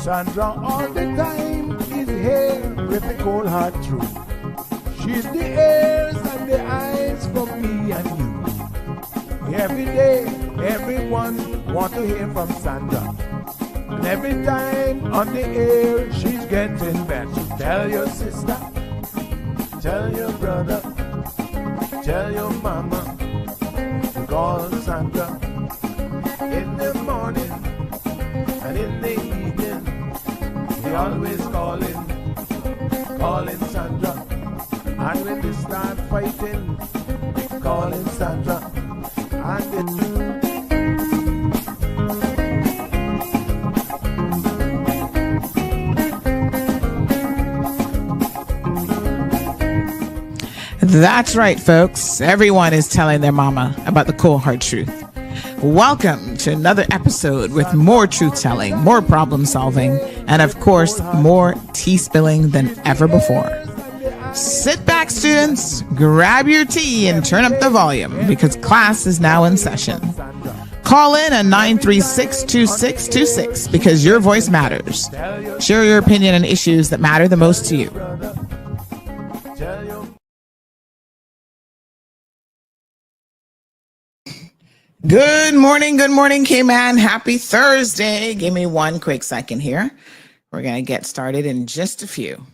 Sandra all the time is here with the cold hard truth. She's the ears and the eyes for me and you. Every day, everyone want to hear from Sandra. And every time on the air, she's getting better. Tell your sister, tell your brother, tell your mama to call Sandra in the morning and in the evening. They always calling Sandra. And when they start fighting, calling Sandra. That's right, folks. Everyone is telling their mama about the cold hard truth. Welcome to another episode with more truth telling, more problem solving, and of course, more tea spilling than ever before. Sit back, students, grab your tea and turn up the volume because class is now in session. Call in at 936-2626 because your voice matters. Share your opinion on issues that matter the most to you. Good morning, K-Man. Happy Thursday. Give me one quick second here. We're going to get started in just a few.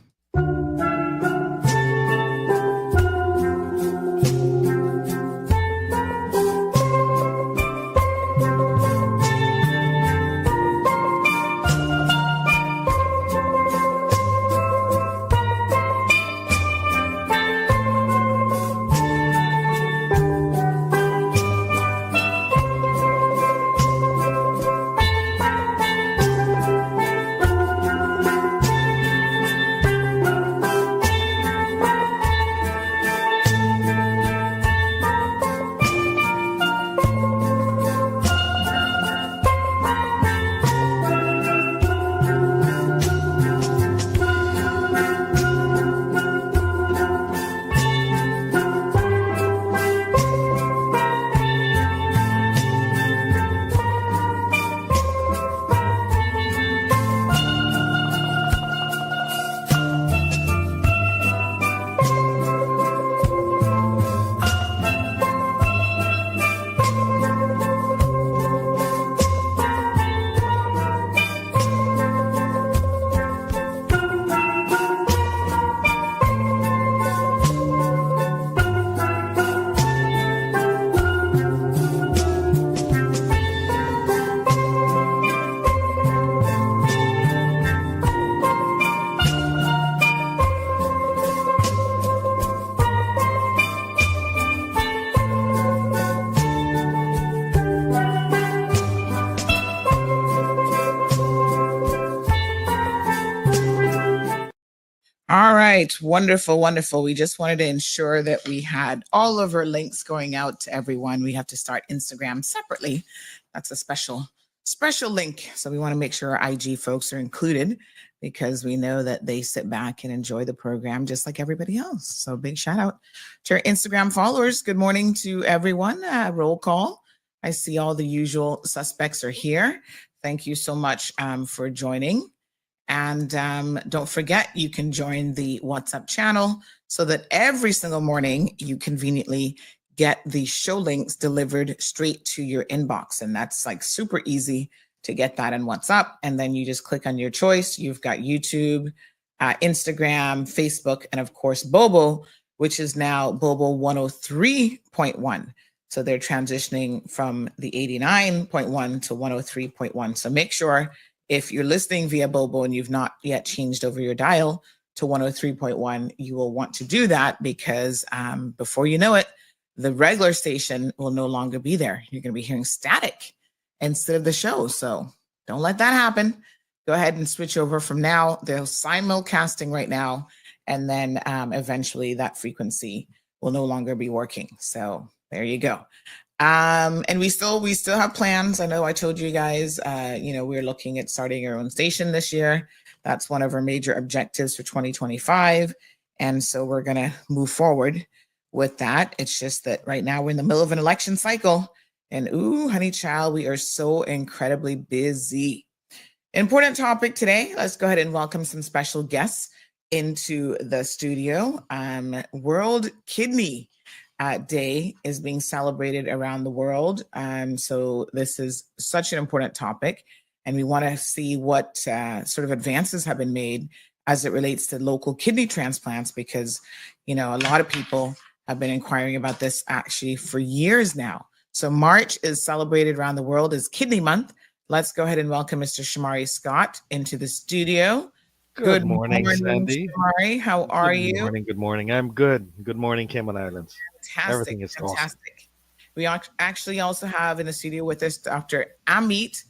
All right. Wonderful. We just wanted to ensure that we had all of our links going out to everyone. We have to start Instagram separately. That's a special link. So we want to make sure our IG folks are included because we know that they sit back and enjoy the program just like everybody else. So big shout out to our Instagram followers. Good morning to everyone. Roll call. I see all the usual suspects are here. Thank you so much for joining. And don't forget, you can join the WhatsApp channel so that every single morning you conveniently get the show links delivered straight to your inbox. And that's like super easy to get that in WhatsApp. And then you just click on your choice. You've got YouTube, Instagram, Facebook, and of course, Bobo, which is now Bobo 103.1. So they're transitioning from the 89.1 to 103.1. So make sure if you're listening via Bobo and you've not yet changed over your dial to 103.1, you will want to do that because before you know it, the regular station will no longer be there. You're going to be hearing static instead of the show. So don't let that happen. Go ahead and switch over from now. They're simulcasting right now. And then eventually that frequency will no longer be working. So there you go. And we still have plans. I know I told you guys, we're looking at starting our own station this year. That's one of our major objectives for 2025. And so we're going to move forward with that. It's just that right now we're in the middle of an election cycle. And ooh, honey child, we are so incredibly busy. Important topic today. Let's go ahead and welcome some special guests into the studio. World Kidney Day is being celebrated around the world. So this is such an important topic. And we want to see what sort of advances have been made as it relates to local kidney transplants, because, a lot of people have been inquiring about this actually for years now. So March is celebrated around the world as Kidney Month. Let's go ahead and welcome Mr. Shamari Scott into the studio. Good morning, Sandy. Shamari. How are you? Good morning. I'm good. Good morning, Cayman Islands. Fantastic. Everything is fantastic. Awesome. We actually also have in the studio with us Dr. Amit.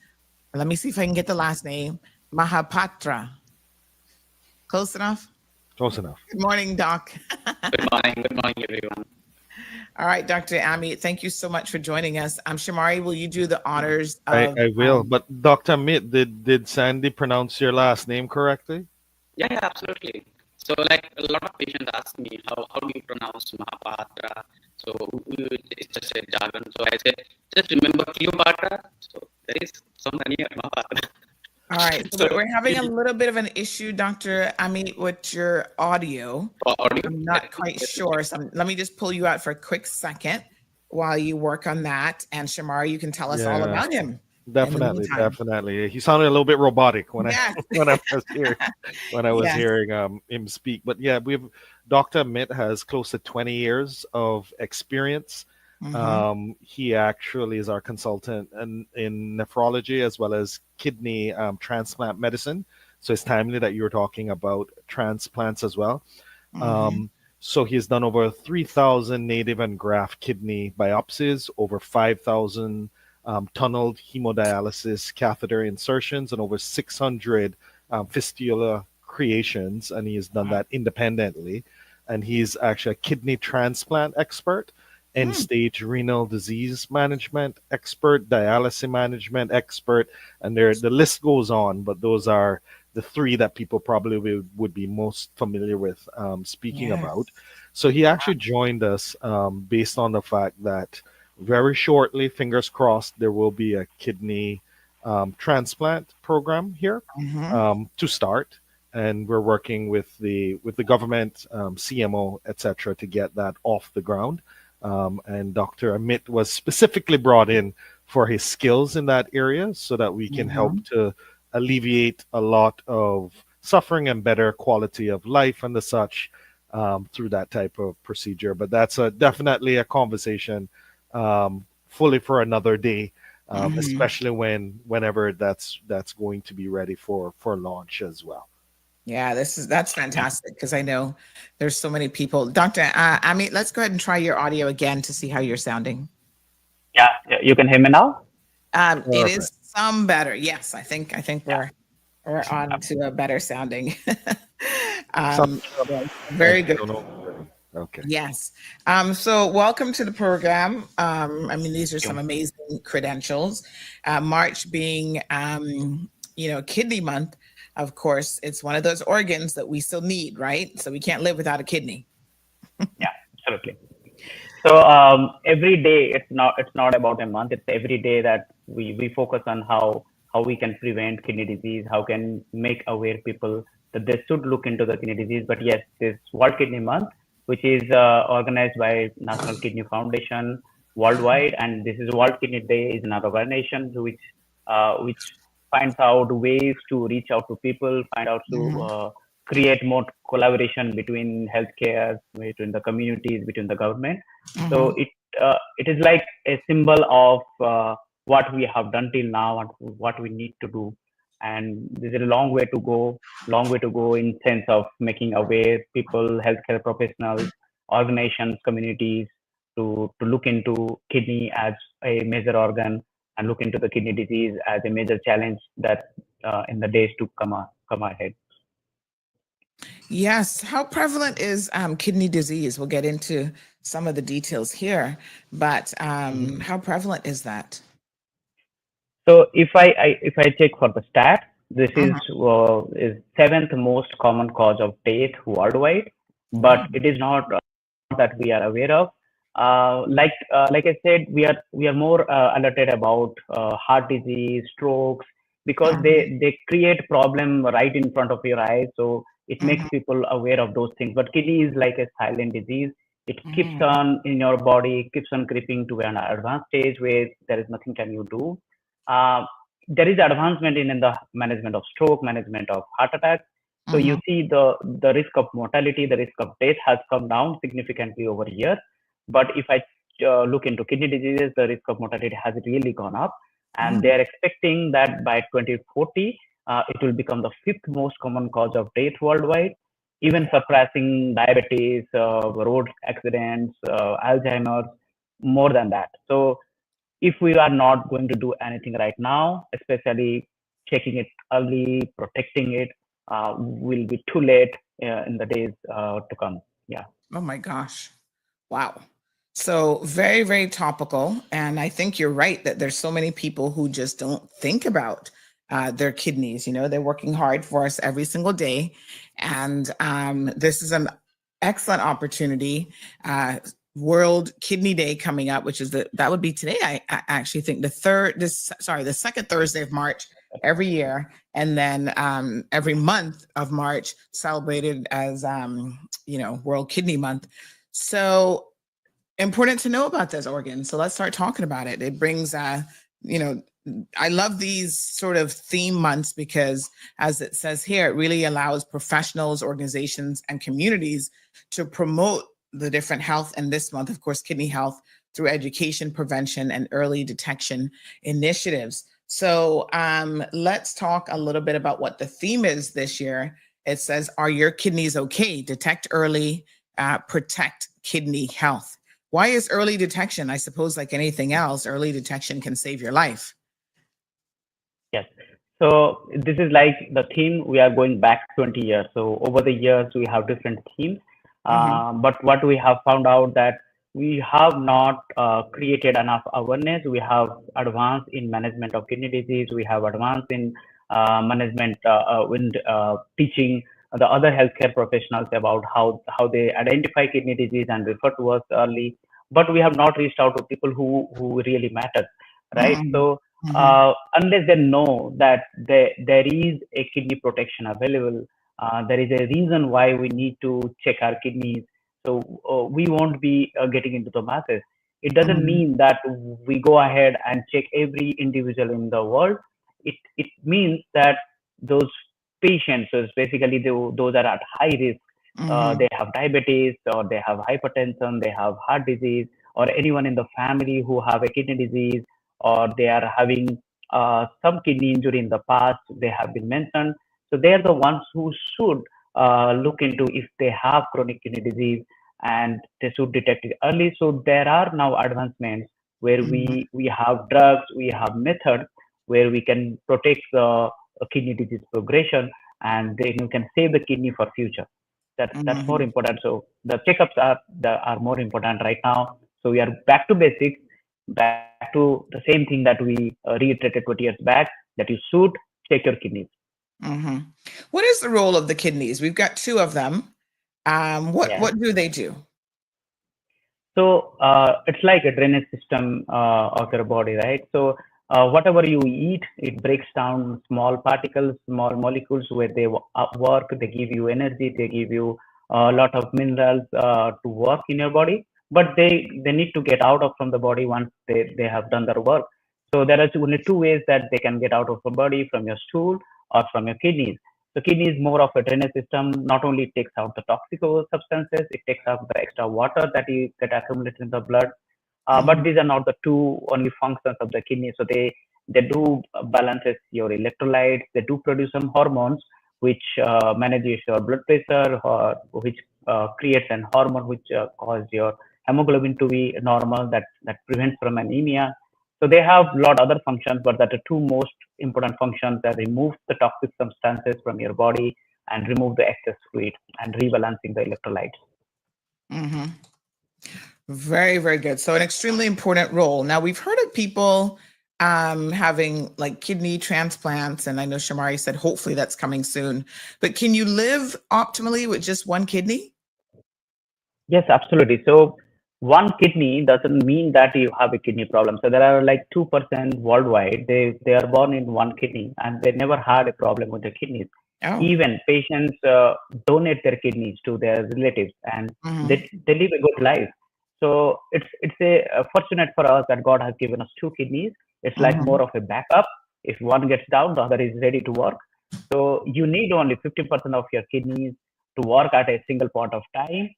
Let me see if I can get the last name. Mahapatra. Close enough? Close enough. Good morning, Doc. Good morning. Good morning, everyone. All right, Dr. Amit, thank you so much for joining us. Shamari, will you do the honors of... I will, but Dr. Amit, did Sandy pronounce your last name correctly? Yeah, absolutely. So, like, a lot of patients ask me, how do you pronounce Mahapatra? So, it's just a jargon. So, I say, just remember Cleopatra. So, there is somebody here, Mahapatra. All right. So, we're having a little bit of an issue, Dr. Amit, with your audio. I'm not quite sure. So, let me just pull you out for a quick second while you work on that. And, Shamari, you can tell us all about him. Definitely. He sounded a little bit robotic when I was hearing him speak. But yeah, Dr. Amit has close to 20 years of experience. Mm-hmm. He actually is our consultant in nephrology as well as kidney transplant medicine. So it's timely that you're talking about transplants as well. Mm-hmm. So he's done over 3,000 native and graft kidney biopsies, over 5,000 tunneled hemodialysis catheter insertions, and over 600 fistula creations, and he has done that independently. And he's actually a kidney transplant expert, end-stage renal disease management expert, dialysis management expert, and the list goes on, but those are the three that people probably would be most familiar with speaking about. So he actually joined us based on the fact that very shortly, fingers crossed, there will be a kidney transplant program here to start, and we're working with the government, CMO, etc., to get that off the ground. And Dr. Amit was specifically brought in for his skills in that area, so that we can help to alleviate a lot of suffering and better quality of life and the such through that type of procedure. But that's definitely a conversation. Fully for another day, especially whenever that's going to be ready for launch as well. Yeah, that's fantastic, because I know there's so many people. Dr. Amit, let's go ahead and try your audio again to see how you're sounding. Yeah, you can hear me now? It is some better. Yes, I think we're on to a better sounding. Very good. Okay. Yes. So welcome to the program. These are some amazing credentials. March being, Kidney Month, of course, it's one of those organs that we still need, right? So we can't live without a kidney. Yeah, absolutely. So every day, it's not about a month. It's every day that we focus on how we can prevent kidney disease, how can make aware people that they should look into the kidney disease. But yes, this World Kidney Month, which is organized by National Kidney Foundation worldwide, and this is World Kidney Day is an organization which finds out ways to reach out to people, find out to create more collaboration between healthcare, between the communities, between the government. So it is like a symbol of what we have done till now and what we need to do. And there's a long way to go in sense of making aware people, healthcare professionals, organizations, communities to look into kidney as a major organ and look into the kidney disease as a major challenge that in the days to come ahead. Yes. How prevalent is kidney disease? We'll get into some of the details here, but how prevalent is that? So if I check for the stat, this is seventh most common cause of death worldwide, but it is not that we are aware of. Like I said, we are more alerted about heart disease, strokes, because they create problem right in front of your eyes. So it makes people aware of those things. But kidney is like a silent disease. It keeps on in your body, keeps on creeping to an advanced stage where there is nothing can you do. There is advancement in the management of stroke, management of heart attack. So you see the risk of mortality, the risk of death has come down significantly over years. But if I look into kidney diseases, the risk of mortality has really gone up. And they are expecting that by 2040, it will become the fifth most common cause of death worldwide, even surpassing diabetes, road accidents, Alzheimer's, more than that. So if we are not going to do anything right now, especially checking it early, protecting it, will be too late in the days to come. Yeah. Oh my gosh. Wow. So very, very topical. And I think you're right that there's so many people who just don't think about their kidneys. You know, they're working hard for us every single day. And this is an excellent opportunity. World Kidney Day coming up, which is that would be today. I actually think the second Thursday of March every year, and then every month of March celebrated as World Kidney Month. So important to know about this organ. So let's start talking about it. It brings I love these sort of theme months because, as it says here, it really allows professionals, organizations, and communities to promote the different health, and this month, of course, kidney health, through education, prevention, and early detection initiatives. So let's talk a little bit about what the theme is this year. It says, "Are your kidneys okay? Detect early, protect kidney health." Why is early detection? I suppose, like anything else, early detection can save your life. Yes. So this is like the theme. We are going back 20 years. So over the years, we have different themes. But what we have found out that we have not created enough awareness. We have advanced in management of kidney disease. We have advanced in management in teaching the other healthcare professionals about how they identify kidney disease and refer to us early. But we have not reached out to people who really matter, right? So unless they know that there is a kidney protection available, there is a reason why we need to check our kidneys. So we won't be getting into the masses. It doesn't mean that we go ahead and check every individual in the world. It means that those patients, so basically those are at high risk. They have diabetes, or they have hypertension, they have heart disease, or anyone in the family who have a kidney disease, or they are having some kidney injury in the past, they have been mentioned. So they are the ones who should look into if they have chronic kidney disease, and they should detect it early. So there are now advancements where we have drugs, we have methods where we can protect the kidney disease progression, and then you can save the kidney for future. That's more important. So the checkups are more important right now. So we are back to basics, back to the same thing that we reiterated 20 years back, that you should check your kidneys. What is the role of the kidneys? We've got two of them. What do they do? So it's like a drainage system of your body, right? So whatever you eat, it breaks down small particles, small molecules where they work. They give you energy. They give you a lot of minerals to work in your body. But they need to get out from the body once they have done their work. So there are only two ways that they can get out of the body: from your stool or from your kidneys. The kidney is more of a drainage system. Not only takes out the toxic substances, it takes out the extra water that accumulates in the blood. But these are not the two only functions of the kidney. So they do balances your electrolytes. They do produce some hormones which manages your blood pressure, or which creates an hormone which causes your hemoglobin to be normal. That prevents from anemia. So they have a lot of other functions, but that the two most important functions that remove the toxic substances from your body and remove the excess fluid and rebalancing the electrolytes. Very, very good. So an extremely important role. Now we've heard of people having like kidney transplants, and I know Shamari said hopefully that's coming soon. But can you live optimally with just one kidney? Yes, absolutely. So one kidney doesn't mean that you have a kidney problem. So there are like 2% worldwide. They are born in one kidney and they never had a problem with their kidneys. Oh. Even patients donate their kidneys to their relatives and they live a good life. So it's a fortunate for us that God has given us two kidneys. It's like more of a backup. If one gets down, the other is ready to work. So you need only 50% of your kidneys to work at a single point of time.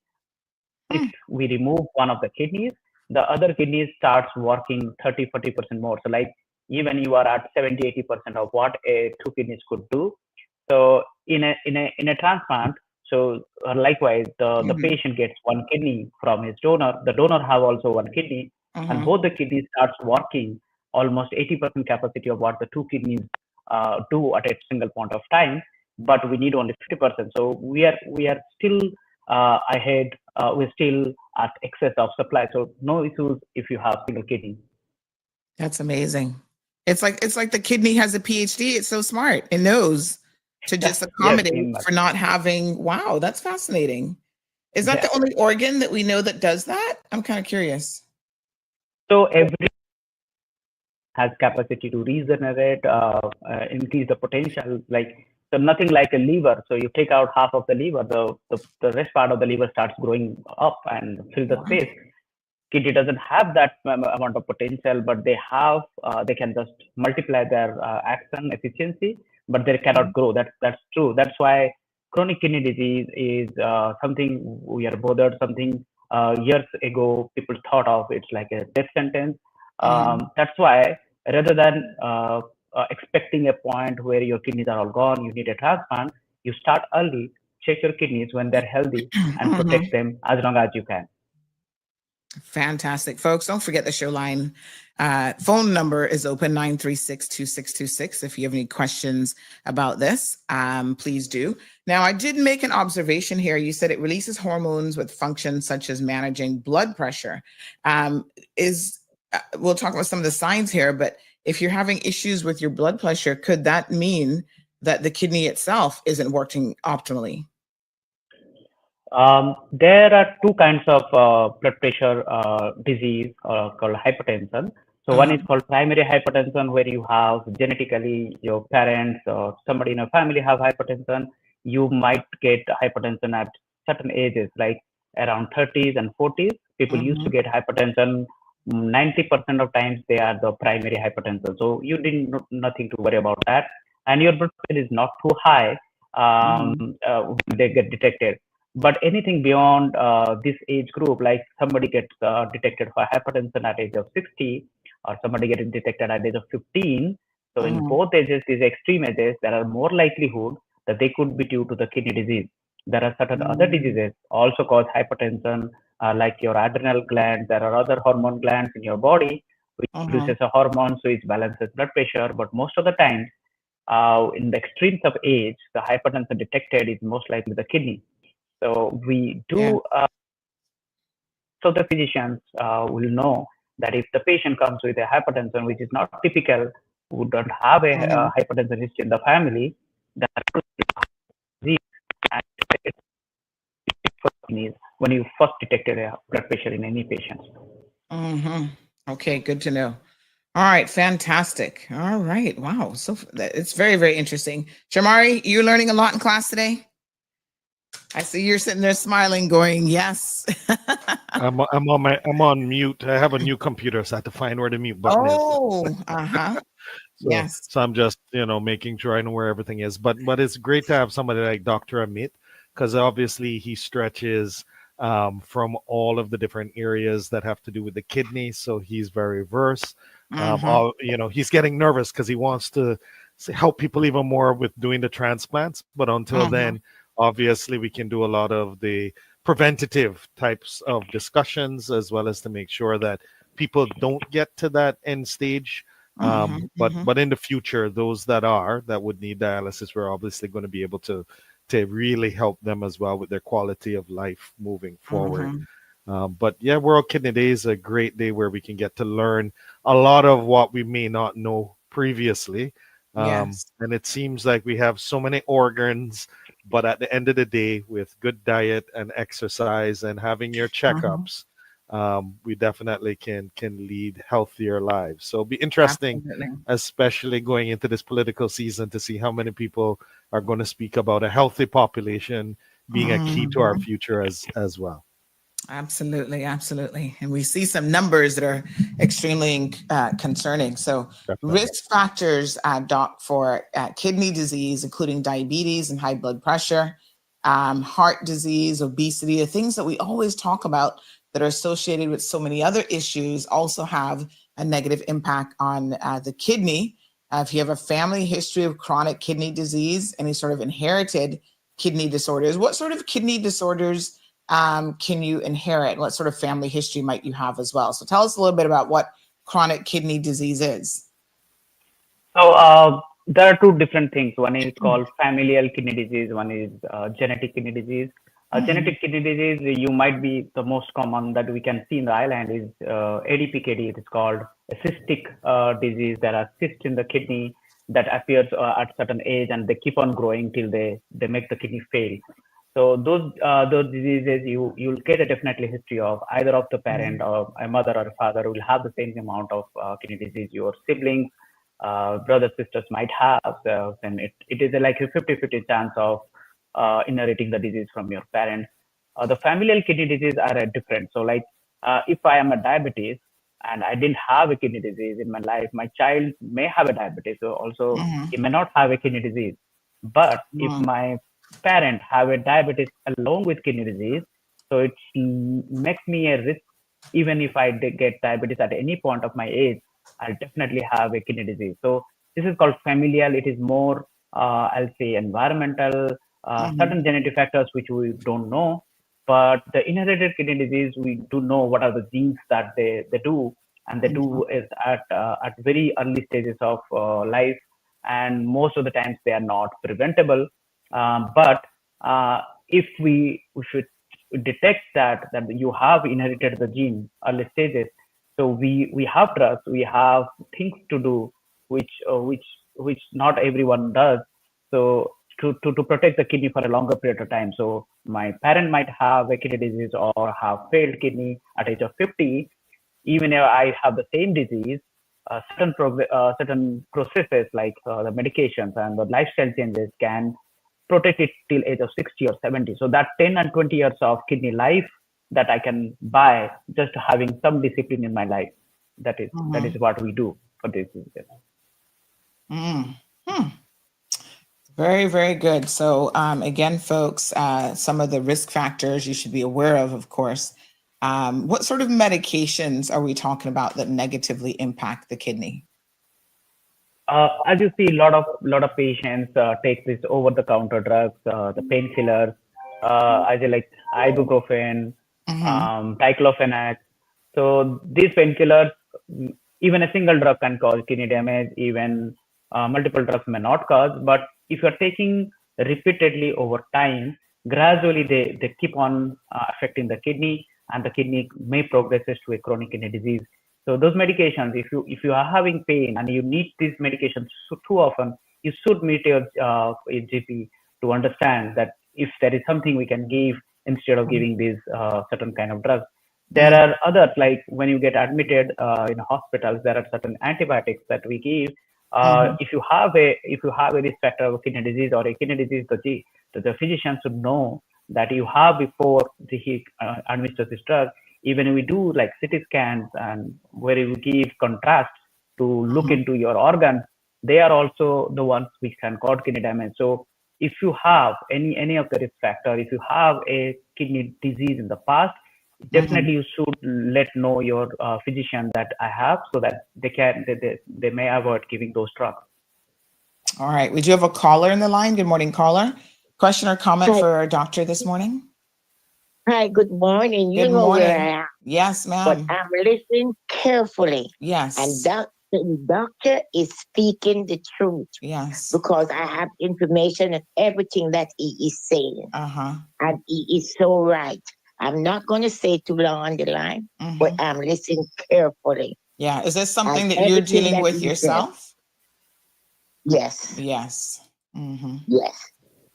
If we remove one of the kidneys, the other kidney starts working 30-40% more. So like even you are at 70-80% of what a two kidneys could do. So in a transplant, so likewise the patient gets one kidney from his donor. The donor have also one kidney, and both the kidneys starts working almost 80% capacity of what the two kidneys do at a single point of time. But we need only 50%. So we are still ahead. We're still at excess of supply. So no issues if you have single kidney. That's amazing. It's like the kidney has a PhD. It's so smart. It knows to just accommodate for not having. Wow, that's fascinating. Is that the only organ that we know that does that? I'm kind of curious. So every has capacity to regenerate, increase the potential. Like so, nothing like a liver. So you take out half of the liver, the rest part of the liver starts growing up and fill the space. Kidney doesn't have that amount of potential, but they have. They can just multiply their action efficiency, but they cannot grow. That's true. That's why chronic kidney disease is something we are bothered. Something years ago people thought of. It's like a death sentence. That's why rather than expecting a point where your kidneys are all gone, you need a transplant. You start early, check your kidneys when they're healthy, and protect them as long as you can. Fantastic. Folks, don't forget the show line. Phone number is open 936-2626. If you have any questions about this, please do. Now, I did make an observation here. You said it releases hormones with functions such as managing blood pressure. We'll talk about some of the signs here, but if you're having issues with your blood pressure, could that mean that the kidney itself isn't working optimally? There are two kinds of blood pressure disease called hypertension. So one is called primary hypertension, where you have genetically your parents or somebody in your family have hypertension. You might get hypertension at certain ages, like around 30s and 40s. People used to get hypertension. 90% of times they are the primary hypertension. So you didn't nothing to worry about that, and your blood pressure is not too high when they get detected. But anything beyond this age group, like somebody gets detected for hypertension at age of 60, or somebody gets detected at age of 15. So in both ages, these extreme ages, there are more likelihood that they could be due to the kidney disease. There are certain other diseases also cause hypertension, like your adrenal gland. There are other hormone glands in your body which produces a hormone, so it balances blood pressure. But most of the time, in the extremes of age, the hypertension detected is most likely the kidney. So we do. So the physicians will know that if the patient comes with a hypertension, which is not typical, who don't have a hypertension history in the family, that when you first detected a blood pressure in any patient. Okay, good to know. All right, fantastic. All right, wow. So it's very, very interesting. Shamari, you're learning a lot in class today? I see you're sitting there smiling, going, "Yes." I'm on mute. I have a new computer, so I have to find where the mute button is. So, yes. So I'm just making sure I know where everything is. But it's great to have somebody like Dr. Amit, because obviously he stretches from all of the different areas that have to do with the kidney. So he's very versed. He's getting nervous because he wants to help people even more with doing the transplants. But until then, obviously, we can do a lot of the preventative types of discussions, as well as to make sure that people don't get to that end stage. But in the future, those that would need dialysis, we're obviously going to be able to really help them as well with their quality of life moving forward. But yeah, World Kidney Day is a great day where we can get to learn a lot of what we may not know previously. Yes. And it seems like we have so many organs, but at the end of the day, with good diet and exercise and having your checkups, we definitely can lead healthier lives. So it'll be interesting, Absolutely. especially going into this political season, to see how many people are going to speak about a healthy population being a key to our future as well. Absolutely, absolutely. And we see some numbers that are extremely concerning. So, Definitely. risk factors, Doc, for kidney disease, including diabetes and high blood pressure, heart disease, obesity, the things that we always talk about that are associated with so many other issues, also have a negative impact on the kidney. If you have a family history of chronic kidney disease, any sort of inherited kidney disorders, what sort of kidney disorders can you inherit? What sort of family history might you have as well? So tell us a little bit about what chronic kidney disease is. So there are two different things. One is called familial kidney disease. One is genetic kidney disease. Genetic kidney disease, you might be the most common that we can see in the island is ADPKD. It is called a cystic disease. There are cysts in the kidney that appears at certain age, and they keep on growing till they make the kidney fail. So those diseases you'll get a definitely history of either of the parent or a mother or a father will have the same amount of kidney disease. Your siblings, brothers, sisters might have, and it is like a 50-50 chance of inheriting the disease from your parents. The familial kidney disease are different. So like if I am a diabetes and I didn't have a kidney disease in my life, my child may have a diabetes. So also he may not have a kidney disease. But if my parent have a diabetes along with kidney disease, so it makes me a risk. Even if I get diabetes at any point of my age, I'll definitely have a kidney disease. So this is called familial. It is more, I'll say, environmental, certain genetic factors which we don't know. But the inherited kidney disease, we do know what are the genes that they do, and they do is at very early stages of life, and most of the times they are not preventable. But if we should detect that you have inherited the gene early stages, so we have drugs, we have things to do, which not everyone does. So to protect the kidney for a longer period of time. So my parent might have a kidney disease or have failed kidney at age of 50. Even if I have the same disease, certain processes like the medications and the lifestyle changes can protect it till age of 60 or 70. So that 10 and 20 years of kidney life that I can buy just having some discipline in my life. That is what we do for this. Very, very good. So again, folks, some of the risk factors you should be aware of course. What sort of medications are we talking about that negatively impact the kidney? As you see, a lot of patients take this over-the-counter drugs, the painkillers, as like ibuprofen, diclofenac. So these painkillers, even a single drug can cause kidney damage. Even multiple drugs may not cause. But if you're taking repeatedly over time, gradually they keep on affecting the kidney, and the kidney may progress to a chronic kidney disease. So those medications, if you are having pain and you need these medications too often, you should meet your GP to understand that if there is something we can give instead of giving these certain kind of drugs. There are others, like when you get admitted in hospitals, there are certain antibiotics that we give. If you have a risk factor of kidney disease or a kidney disease, the physician should know that you have before he administers this drug. Even we do like CT scans and where we give contrast to look into your organs, they are also the ones which can cause kidney damage. So if you have any of the risk factor, if you have a kidney disease in the past, definitely you should let know your physician that I have, so that they may avoid giving those drugs. All right, we do have a caller in the line. Good morning, caller. Question or comment for our doctor this morning? Hi, good morning. Good morning. Where I am. Yes, ma'am. But I'm listening carefully. Yes. And the doctor is speaking the truth. Yes. Because I have information and everything that he is saying. Uh-huh. And he is so right. I'm not going to say too long on the line, but Mhm. I'm listening carefully. Yeah. Is this And something that you're everything dealing that with you said, yourself? yes, Yes. Mm-hmm. yes.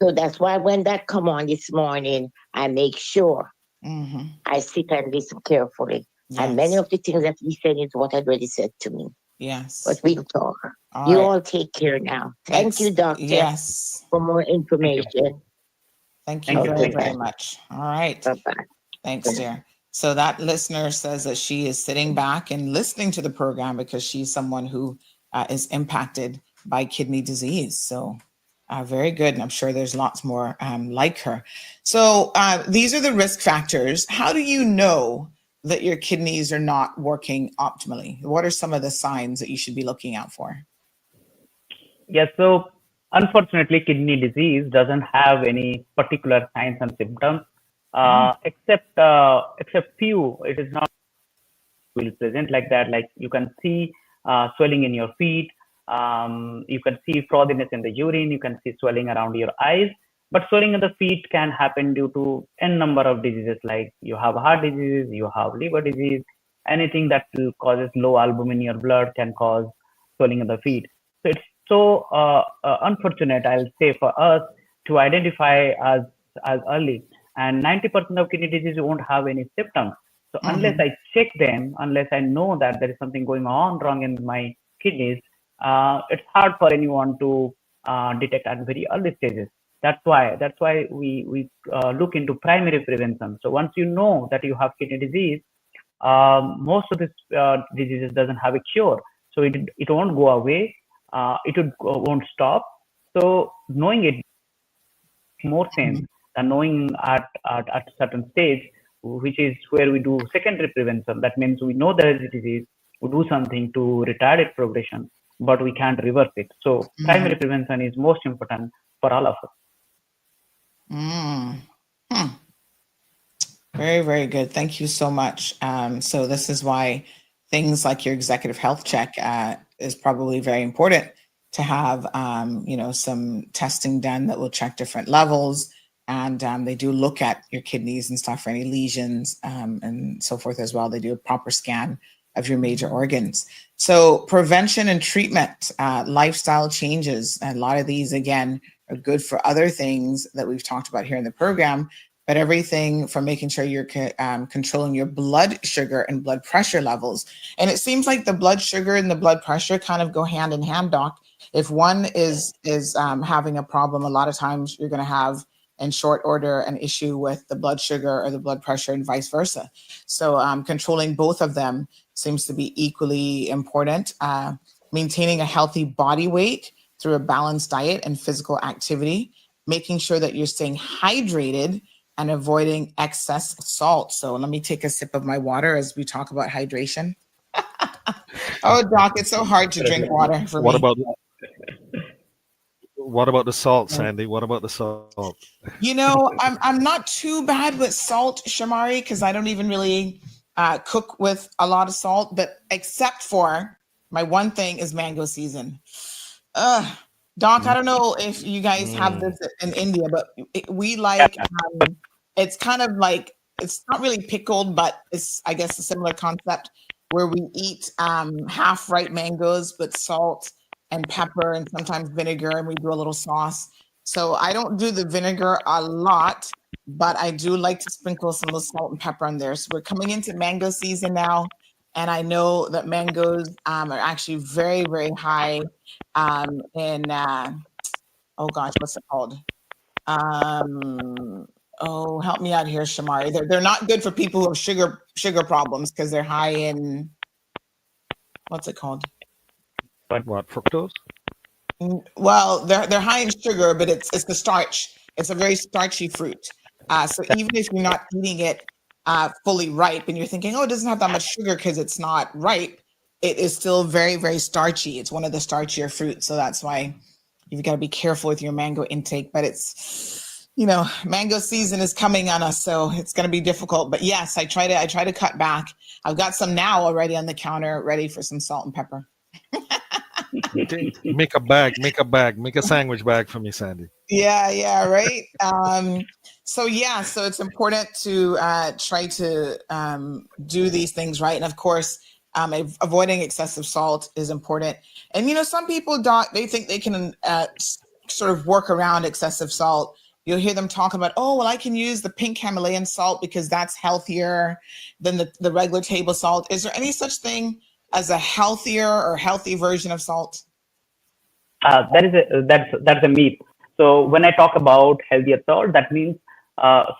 So that's why when that come on this morning, I make sure Mm-hmm. I sit and listen carefully. And many Yes. of the things that he said is what had already said to me. But Yes. we'll talk. All You right. all take care now. Thank you, Thanks. doctor, Yes. for more Thank you. information. Thank you Thank you. very, Okay, Thank you. very bye. much. All right. Bye-bye. Thanks, dear. So that listener says that she is sitting back and listening to the program because she's someone who is impacted by kidney disease. So very good. And I'm sure there's lots more like her. So these are the risk factors. How do you know that your kidneys are not working optimally? What are some of the signs that you should be looking out for? Yes, so unfortunately, kidney disease doesn't have any particular signs and symptoms, Mm, except few. It is not will present like that. Like you can see swelling in your feet, you can see frothiness in the urine, you can see swelling around your eyes. But swelling in the feet can happen due to n number of diseases, like you have heart disease, you have liver disease, anything that causes low albumin in your blood can cause swelling in the feet. So it's so unfortunate, I'll say, for us to identify as early. And 90% of kidney disease won't have any symptoms. So unless mhm, I check them, unless I know that there is something going on wrong in my kidneys, it's hard for anyone to detect at very early stages. That's why we look into primary prevention. So once you know that you have kidney disease, most of this diseases doesn't have a cure, so it won't go away. Won't stop. So knowing it more sense mhm. than knowing at certain stage, which is where we do secondary prevention. That means we know there is a disease, we do something to retard its progression, but we can't reverse it. So primary Mhm. prevention is most important for all of us. Mm. Hmm. Very, very good. Thank you so much. So this is why things like your executive health check is probably very important to have, some testing done that will check different levels. And they do look at your kidneys and stuff for any lesions and so forth as well. They do a proper scan of your major organs. So prevention and treatment, lifestyle changes, a lot of these, again, are good for other things that we've talked about here in the program, but everything from making sure you're controlling your blood sugar and blood pressure levels. And it seems like the blood sugar and the blood pressure kind of go hand in hand, Doc. If one is having a problem, a lot of times you're going to have in short order an issue with the blood sugar or the blood pressure and vice versa. So controlling both of them seems to be equally important. Maintaining a healthy body weight through a balanced diet and physical activity, making sure that you're staying hydrated and avoiding excess salt. So let me take a sip of my water as we talk about hydration. Oh, Doc, it's so hard to drink water for What me. about the salt, Sandy? What about the salt? I'm not too bad with salt, Shamari, because I don't even really cook with a lot of salt. But except for my one thing is mango season. Doc, I don't know if you guys have Mm. this in India, but we Yeah, like it's kind of like it's not really pickled, but it's I guess a similar concept where we eat half ripe mangoes with salt and pepper and sometimes vinegar, and we do a little sauce. So I don't do the vinegar a lot, but I do like to sprinkle some of the salt and pepper on there. So we're coming into mango season now, and I know that mangoes are actually very, very high in oh gosh, what's it called? Oh, help me out here, Shamari. They're not good for people who have sugar problems because they're high in what's it called? What, fructose? Well, they're high in sugar, but it's the starch. It's a very starchy fruit. So even if you're not eating it fully ripe, and you're thinking, oh, it doesn't have that much sugar because it's not ripe, it is still very, very starchy. It's one of the starchier fruits, so that's why you've got to be careful with your mango intake. But it's mango season is coming on us, so it's going to be difficult. But yes, I try to cut back. I've got some now already on the counter, ready for some salt and pepper. Make a bag, make a sandwich bag for me, Sandy. Yeah, right. So it's important to try to do these things right, and of course, avoiding excessive salt is important. And some people, Doc, they think they can sort of work around excessive salt. You'll hear them talk about, oh, well, I can use the pink Himalayan salt because that's healthier than the regular table salt. Is there any such thing as a healthier or healthy version of salt? That's a myth. So when I talk about healthier salt, that means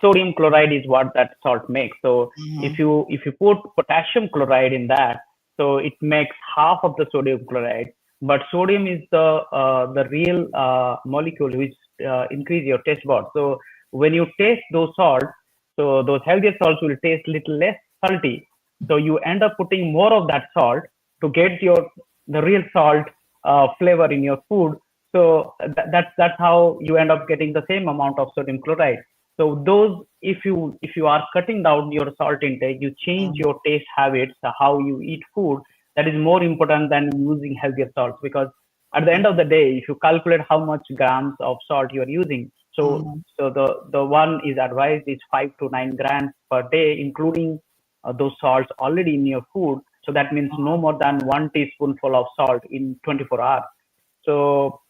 sodium chloride is what that salt makes. So if you put potassium chloride in that, so it makes half of the sodium chloride. But sodium is the real molecule which increase your taste buds. So when you taste those salts, so those healthier salts will taste little less salty. So you end up putting more of that salt to get the real salt flavor in your food. So that's how you end up getting the same amount of sodium chloride. So those, if you are cutting down your salt intake, you change your taste habits, how you eat food. That is more important than using healthier salts, because at the end of the day, if you calculate how much grams of salt you are using, so the one is advised is 5 to 9 grams per day, including those salts already in your food. So that means no more than 1 teaspoonful of salt in 24 hours. So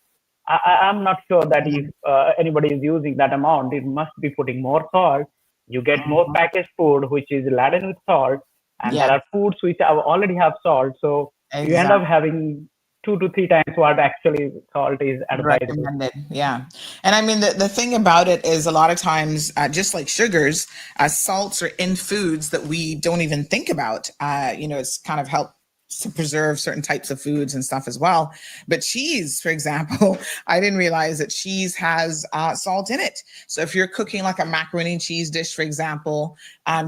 I'm not sure that if anybody is using that amount, it must be putting more salt. You get more packaged food, which is laden with salt, and there are foods which already have salt. So you end up having 2 to 3 times what actually salt is advisable. Recommended. Yeah. And I mean, the thing about it is a lot of times, just like sugars, salts are in foods that we don't even think about. It's kind of helped to preserve certain types of foods and stuff as well. But cheese, for example, I didn't realize that cheese has salt in it. So if you're cooking like a macaroni and cheese dish, for example,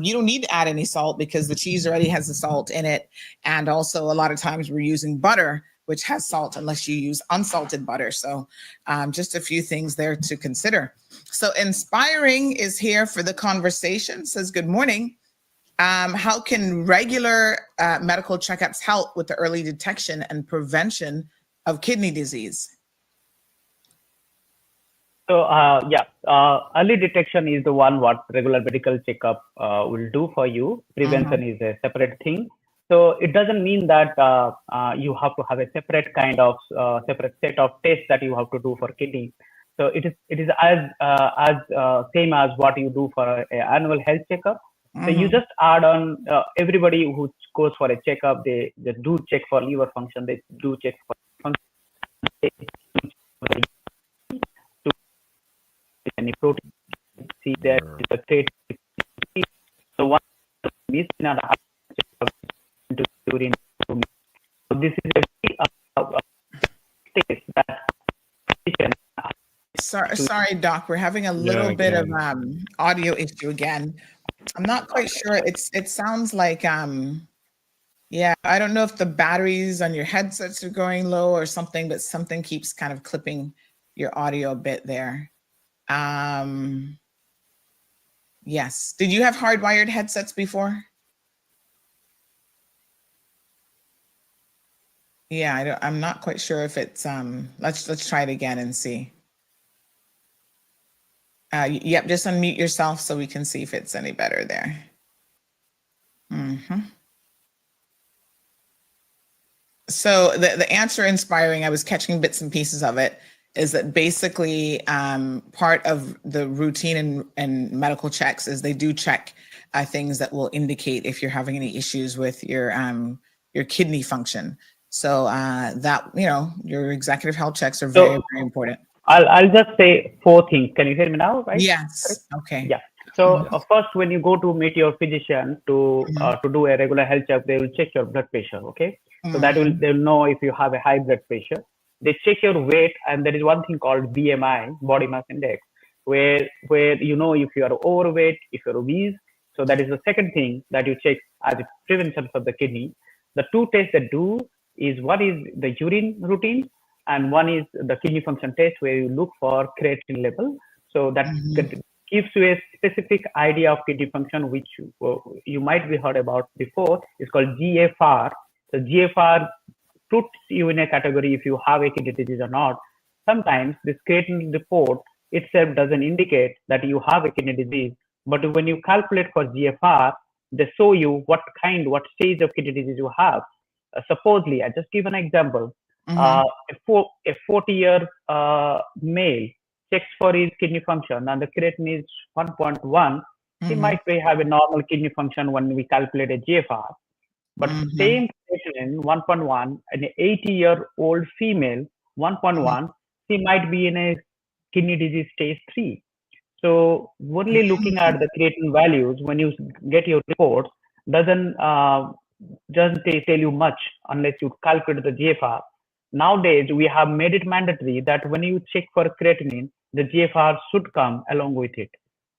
you don't need to add any salt because the cheese already has the salt in it. And also a lot of times we're using butter, which has salt, unless you use unsalted butter. So just a few things there to consider. So Inspiring is here for the conversation, says, good morning. How can regular medical checkups help with the early detection and prevention of kidney disease? So early detection is the one what regular medical checkup will do for you. Prevention is a separate thing. So it doesn't mean that you have to have a separate kind of separate set of tests that you have to do for kidney. So it is as same as what you do for an annual health checkup. So you just add on everybody who goes for a checkup, they do check for liver function, they do check for function, any protein. See that is a great. So one is not to urine. So this is a test that. Sorry, Doc. We're having a little bit of audio issue again. I'm not quite sure. It sounds like I don't know if the batteries on your headsets are going low or something, but something keeps kind of clipping your audio a bit there. Yes. Did you have hardwired headsets before? Yeah, I'm not quite sure if it's let's try it again and see. Yep, just unmute yourself so we can see if it's any better there. So the answer Inspiring, I was catching bits and pieces of it, is that basically part of the routine and medical checks is they do check things that will indicate if you're having any issues with your kidney function. So that, your executive health checks are very, very important. I'll just say 4 things. Can you hear me now? Right? Yes. Okay. Yeah. So first, when you go to meet your physician to do a regular health check, they will check your blood pressure. Okay. So that they'll know if you have a high blood pressure. They check your weight, and there is one thing called BMI, body mass index, where you know if you are overweight, if you're obese. So that is the second thing that you check as a prevention for the kidney. The 2 tests they do is, one is the urine routine, and one is the kidney function test, where you look for creatinine level. So that gives you a specific idea of kidney function, which you might be heard about before. It's called GFR. So GFR puts you in a category if you have a kidney disease or not. Sometimes this creatinine report itself doesn't indicate that you have a kidney disease. But when you calculate for GFR, they show you what stage of kidney disease you have. Supposedly, I just give an example. A 40-year male checks for his kidney function and the creatinine is 1.1. He might have a normal kidney function when we calculate a GFR. But same creatinine 1.1, an 80-year-old female 1.1, she might be in a kidney disease stage 3. So only looking at the creatinine values when you get your reports doesn't tell you much unless you calculate the GFR. Nowadays, we have made it mandatory that when you check for creatinine, the GFR should come along with it.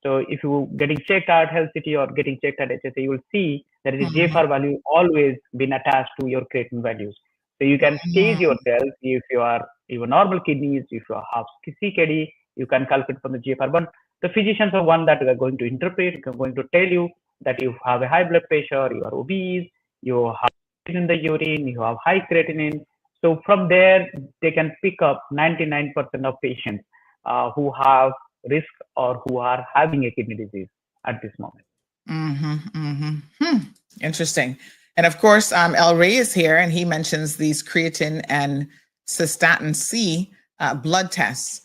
So if you getting checked at Health City or getting checked at HSA, you will see that the GFR value always been attached to your creatinine values. So you can stage yourself if you are even normal kidneys, if you have CKD, you can calculate from the GFR. But the physicians are one that are going to interpret, are going to tell you that you have a high blood pressure, you are obese, you have in the urine, you have high creatinine. So from there, they can pick up 99% of patients who have risk or who are having a kidney disease at this moment. Interesting. And of course, El Rey is here, and he mentions these creatine and cystatin C blood tests.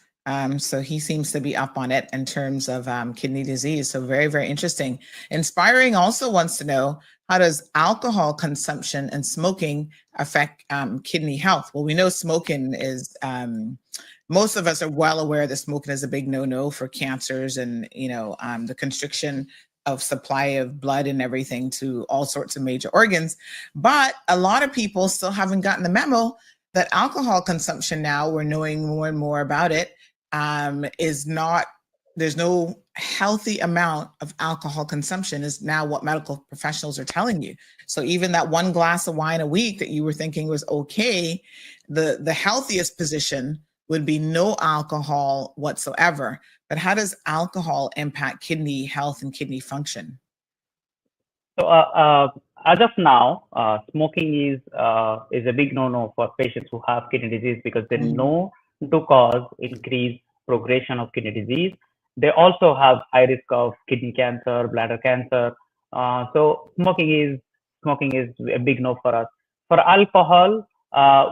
So he seems to be up on it in terms of kidney disease. So very, very interesting. Inspiring also wants to know, how does alcohol consumption and smoking affect kidney health? Well, we know smoking is, most of us are well aware that smoking is a big no-no for cancers and, the constriction of supply of blood and everything to all sorts of major organs. But a lot of people still haven't gotten the memo that alcohol consumption, now we're knowing more and more about it, there's no healthy amount of alcohol consumption is now what medical professionals are telling you. So even that one glass of wine a week that you were thinking was okay, the healthiest position would be no alcohol whatsoever. But how does alcohol impact kidney health and kidney function? So as of now, smoking is a big no-no for patients who have kidney disease because they know to cause increased progression of kidney disease. They also have high risk of kidney cancer, bladder cancer. So smoking is a big no for us. For alcohol,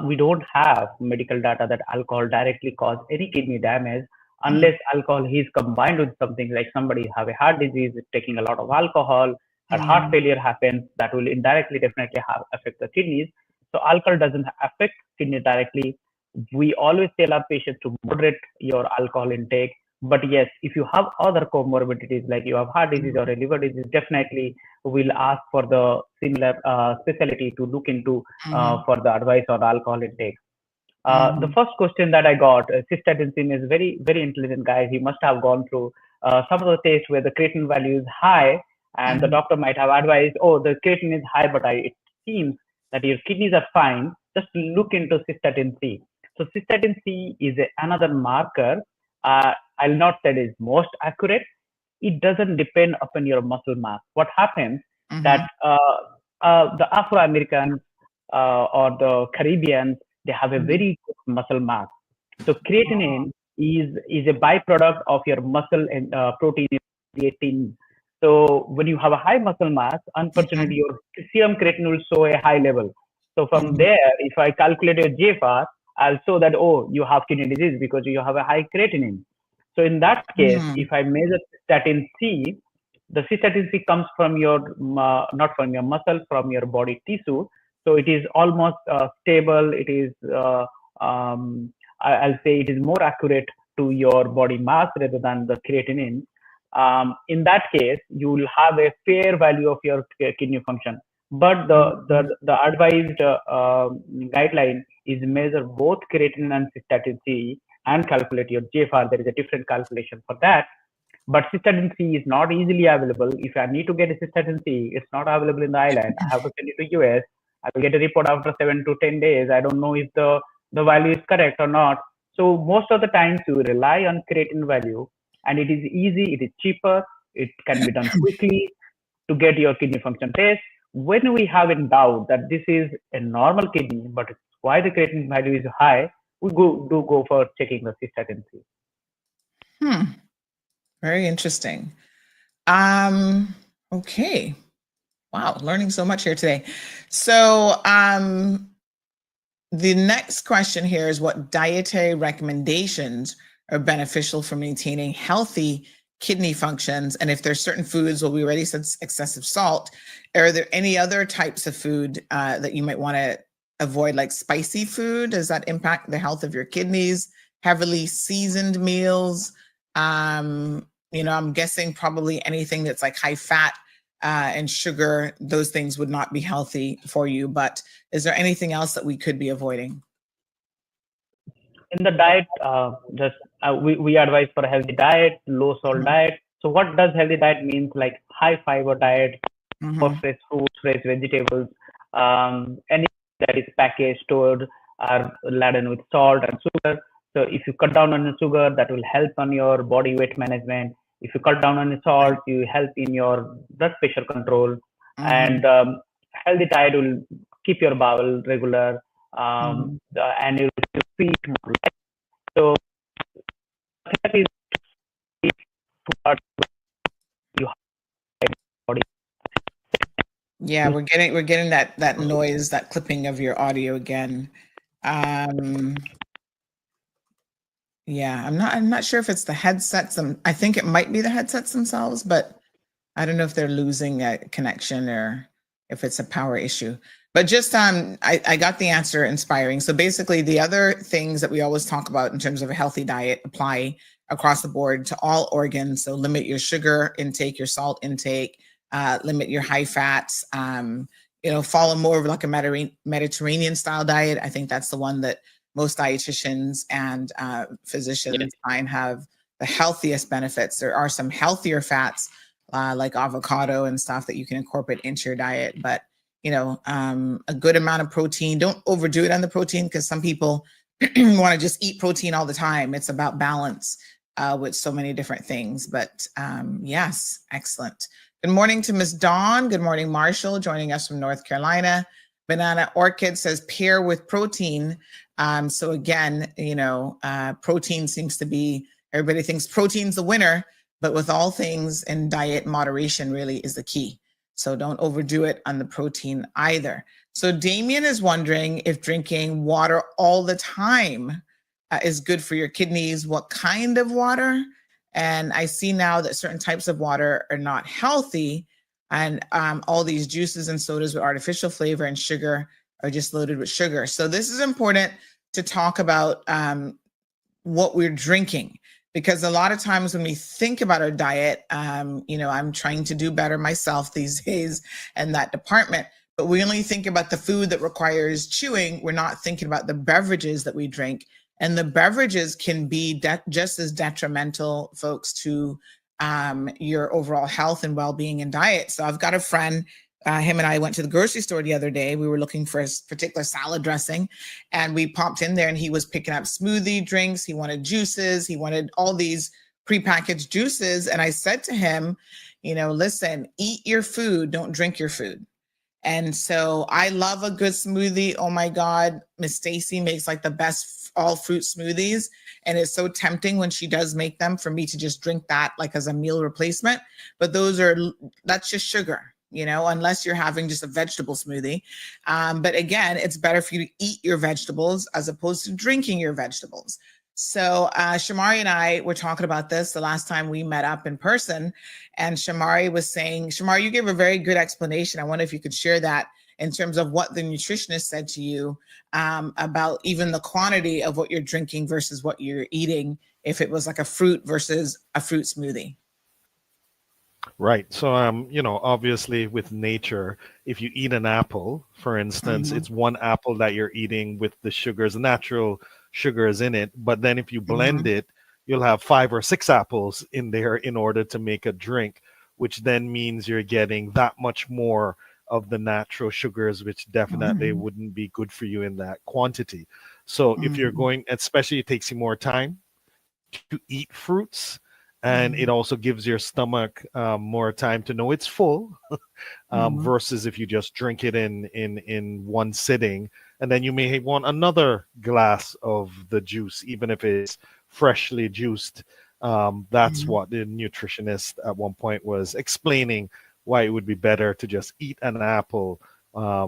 we don't have medical data that alcohol directly cause any kidney damage unless alcohol is combined with something like somebody have a heart disease, taking a lot of alcohol, and heart failure happens, that will indirectly definitely affect the kidneys. So alcohol doesn't affect kidney directly. We always tell our patients to moderate your alcohol intake. But yes, if you have other comorbidities like you have heart disease or a liver disease, definitely we'll ask for the similar specialty to look into for the advice on alcohol intake. The first question that I got, cystatin C is very, very intelligent guy. He must have gone through some of the tests where the creatinine value is high, and the doctor might have advised, oh, the creatinine is high, but it seems that your kidneys are fine. Just look into cystatin C. So cystatin C is another marker. I'll not say it is most accurate. It doesn't depend upon your muscle mass. What happens that the Afro-Americans or the Caribbeans, they have a very good muscle mass. So creatinine is a byproduct of your muscle and protein creatine. So when you have a high muscle mass, unfortunately, your serum creatinine will show a high level. So from there, if I calculate your GFR, I'll show that, oh, you have kidney disease because you have a high creatinine. So in that case, if I measure cystatin C, the cystatin C comes from your, not from your muscle, from your body tissue. So it is almost stable. It is, I'll say it is more accurate to your body mass rather than the creatinine. In that case, you will have a fair value of your kidney function. But the advised guideline is measure both creatinine and cystatin C and calculate your GFR. There is a different calculation for that. But cystatin C is not easily available. If I need to get a cystatin C, it's not available in the island. I have to send it to US. I will get a report after 7 to 10 days. I don't know if the value is correct or not. So most of the times you rely on creatinine value, and it is easy, it is cheaper, it can be done quickly to get your kidney function test. When we have in doubt that this is a normal kidney, but why the creatinine value is high, we go for checking the cystatin C. Very interesting. Okay. Wow, learning so much here today. So the next question here is, what dietary recommendations are beneficial for maintaining healthy kidney functions? And if there's certain foods, well, we already said excessive salt. Are there any other types of food that you might want to avoid, like spicy food? Does that impact the health of your kidneys? Heavily seasoned meals? I'm guessing probably anything that's like high fat and sugar, those things would not be healthy for you. But is there anything else that we could be avoiding? In the diet, we advise for a healthy diet, low salt diet. So what does healthy diet means? Like high fiber diet, for fresh fruits, fresh vegetables, anything that is packaged, stored, are laden with salt and sugar. So if you cut down on the sugar, that will help on your body weight management. If you cut down on the salt, you help in your blood pressure control. And healthy diet will keep your bowel regular, and you will feed more. So that is what you body. Yeah, we're getting that noise, that clipping of your audio again. Yeah, I'm not sure if it's the headsets. I think it might be the headsets themselves, but I don't know if they're losing a connection or if it's a power issue. But just I got the answer inspiring. So basically, the other things that we always talk about in terms of a healthy diet apply across the board to all organs. So limit your sugar intake, your salt intake, limit your high fats. Follow more of like a Mediterranean style diet. I think that's the one that most dietitians and physicians find have the healthiest benefits. There are some healthier fats like avocado and stuff that you can incorporate into your diet, but a good amount of protein. Don't overdo it on the protein, because some people want to just eat protein all the time. It's about balance with so many different things. But yes, excellent. Good morning to Ms. Dawn. Good morning, Marshall, joining us from North Carolina. Banana Orchid says pair with protein. So again, protein seems to be, everybody thinks protein's the winner, but with all things in diet, moderation really is the key. So don't overdo it on the protein either. So Damien is wondering if drinking water all the time is good for your kidneys. What kind of water? And I see now that certain types of water are not healthy. And all these juices and sodas with artificial flavor and sugar are just loaded with sugar. So this is important to talk about what we're drinking, because a lot of times when we think about our diet, I'm trying to do better myself these days in that department, but we only think about the food that requires chewing. We're not thinking about the beverages that we drink. And the beverages can be just as detrimental, folks, to your overall health and well-being and diet. So I've got a friend, him and I went to the grocery store the other day. We were looking for a particular salad dressing, and we popped in there and he was picking up smoothie drinks. He wanted juices. He wanted all these prepackaged juices. And I said to him, listen, eat your food, don't drink your food. And so I love a good smoothie. Oh my God, Miss Stacy makes like the best all fruit smoothies. And it's so tempting when she does make them for me to just drink that like as a meal replacement. But that's just sugar, unless you're having just a vegetable smoothie. But again, it's better for you to eat your vegetables as opposed to drinking your vegetables. So Shamari and I were talking about this the last time we met up in person. And Shamari was saying, Shamari, you gave a very good explanation. I wonder if you could share that in terms of what the nutritionist said to you about even the quantity of what you're drinking versus what you're eating, if it was like a fruit versus a fruit smoothie. Right. So, obviously with nature, if you eat an apple, for instance, it's one apple that you're eating with the sugars, natural sugars in it. But then if you blend it, you'll have 5 or 6 apples in there in order to make a drink, which then means you're getting that much more of the natural sugars, which definitely wouldn't be good for you in that quantity. So if you're going, especially it takes you more time to eat fruits, and it also gives your stomach more time to know it's full versus if you just drink it in one sitting, and then you may want another glass of the juice, even if it's freshly juiced, That's what the nutritionist at one point was explaining, why it would be better to just eat an apple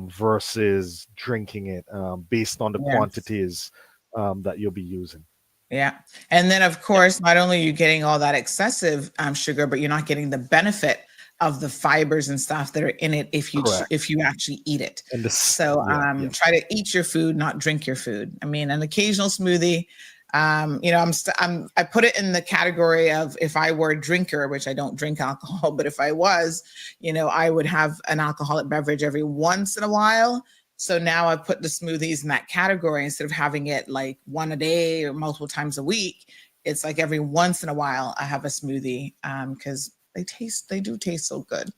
versus drinking it based on the quantities that you'll be using. Yeah. And then, of course, not only are you getting all that excessive sugar, but you're not getting the benefit of the fibers and stuff that are in it if you actually eat it. And try to eat your food, not drink your food. I mean, an occasional smoothie. I put it in the category of, if I were a drinker, which I don't drink alcohol, but if I was, I would have an alcoholic beverage every once in a while. So now I put the smoothies in that category instead of having it like one a day or multiple times a week. It's like every once in a while I have a smoothie because they do taste so good.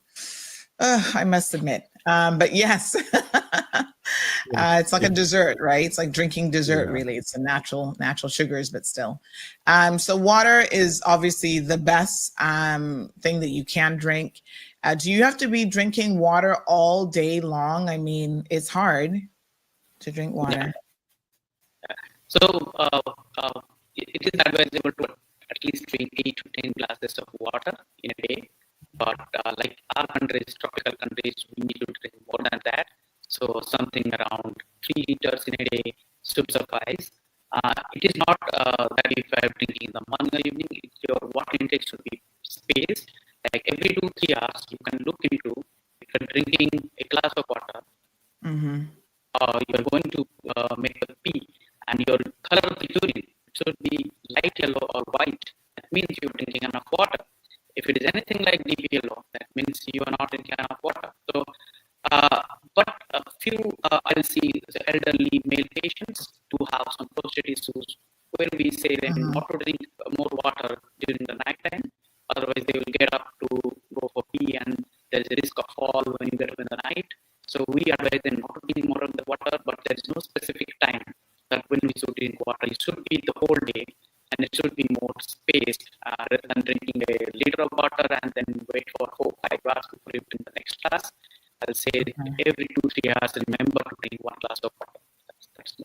I must admit. But yes, it's like a dessert, right? It's like drinking dessert, really. It's a natural sugars, but still. So water is obviously the best thing that you can drink. Do you have to be drinking water all day long? I mean, it's hard to drink water. So it is advisable to at least drink 8 to 10 glasses of water in a day. But like our countries, tropical countries, we need to drink more than that. So something around 3 liters in a day should suffice. It is not that if I'm drinking in the morning or evening, your water intake should be spaced. Like every 2-3 hours, you can look into if you're drinking a glass of water, you're going to make a pee, and your color of the urine should be light yellow or white. That means you're drinking enough water. If it is anything like deep yellow, that means you are not drinking enough water. So, but a few, I'll see the elderly male patients who have some prostate issues, where we say them not to drink more water during the night time. Otherwise, they will get up to go for pee, and there's a risk of fall when you get up in the night. So we advise them not to drink more of the water, but there is no specific time that when we should drink water. It should be the whole day, and it should be more spaced rather than drinking a liter of water and then wait for 4-5 hours before you drink the next glass. I'll say every 2-3 hours, remember to drink 1 glass of water.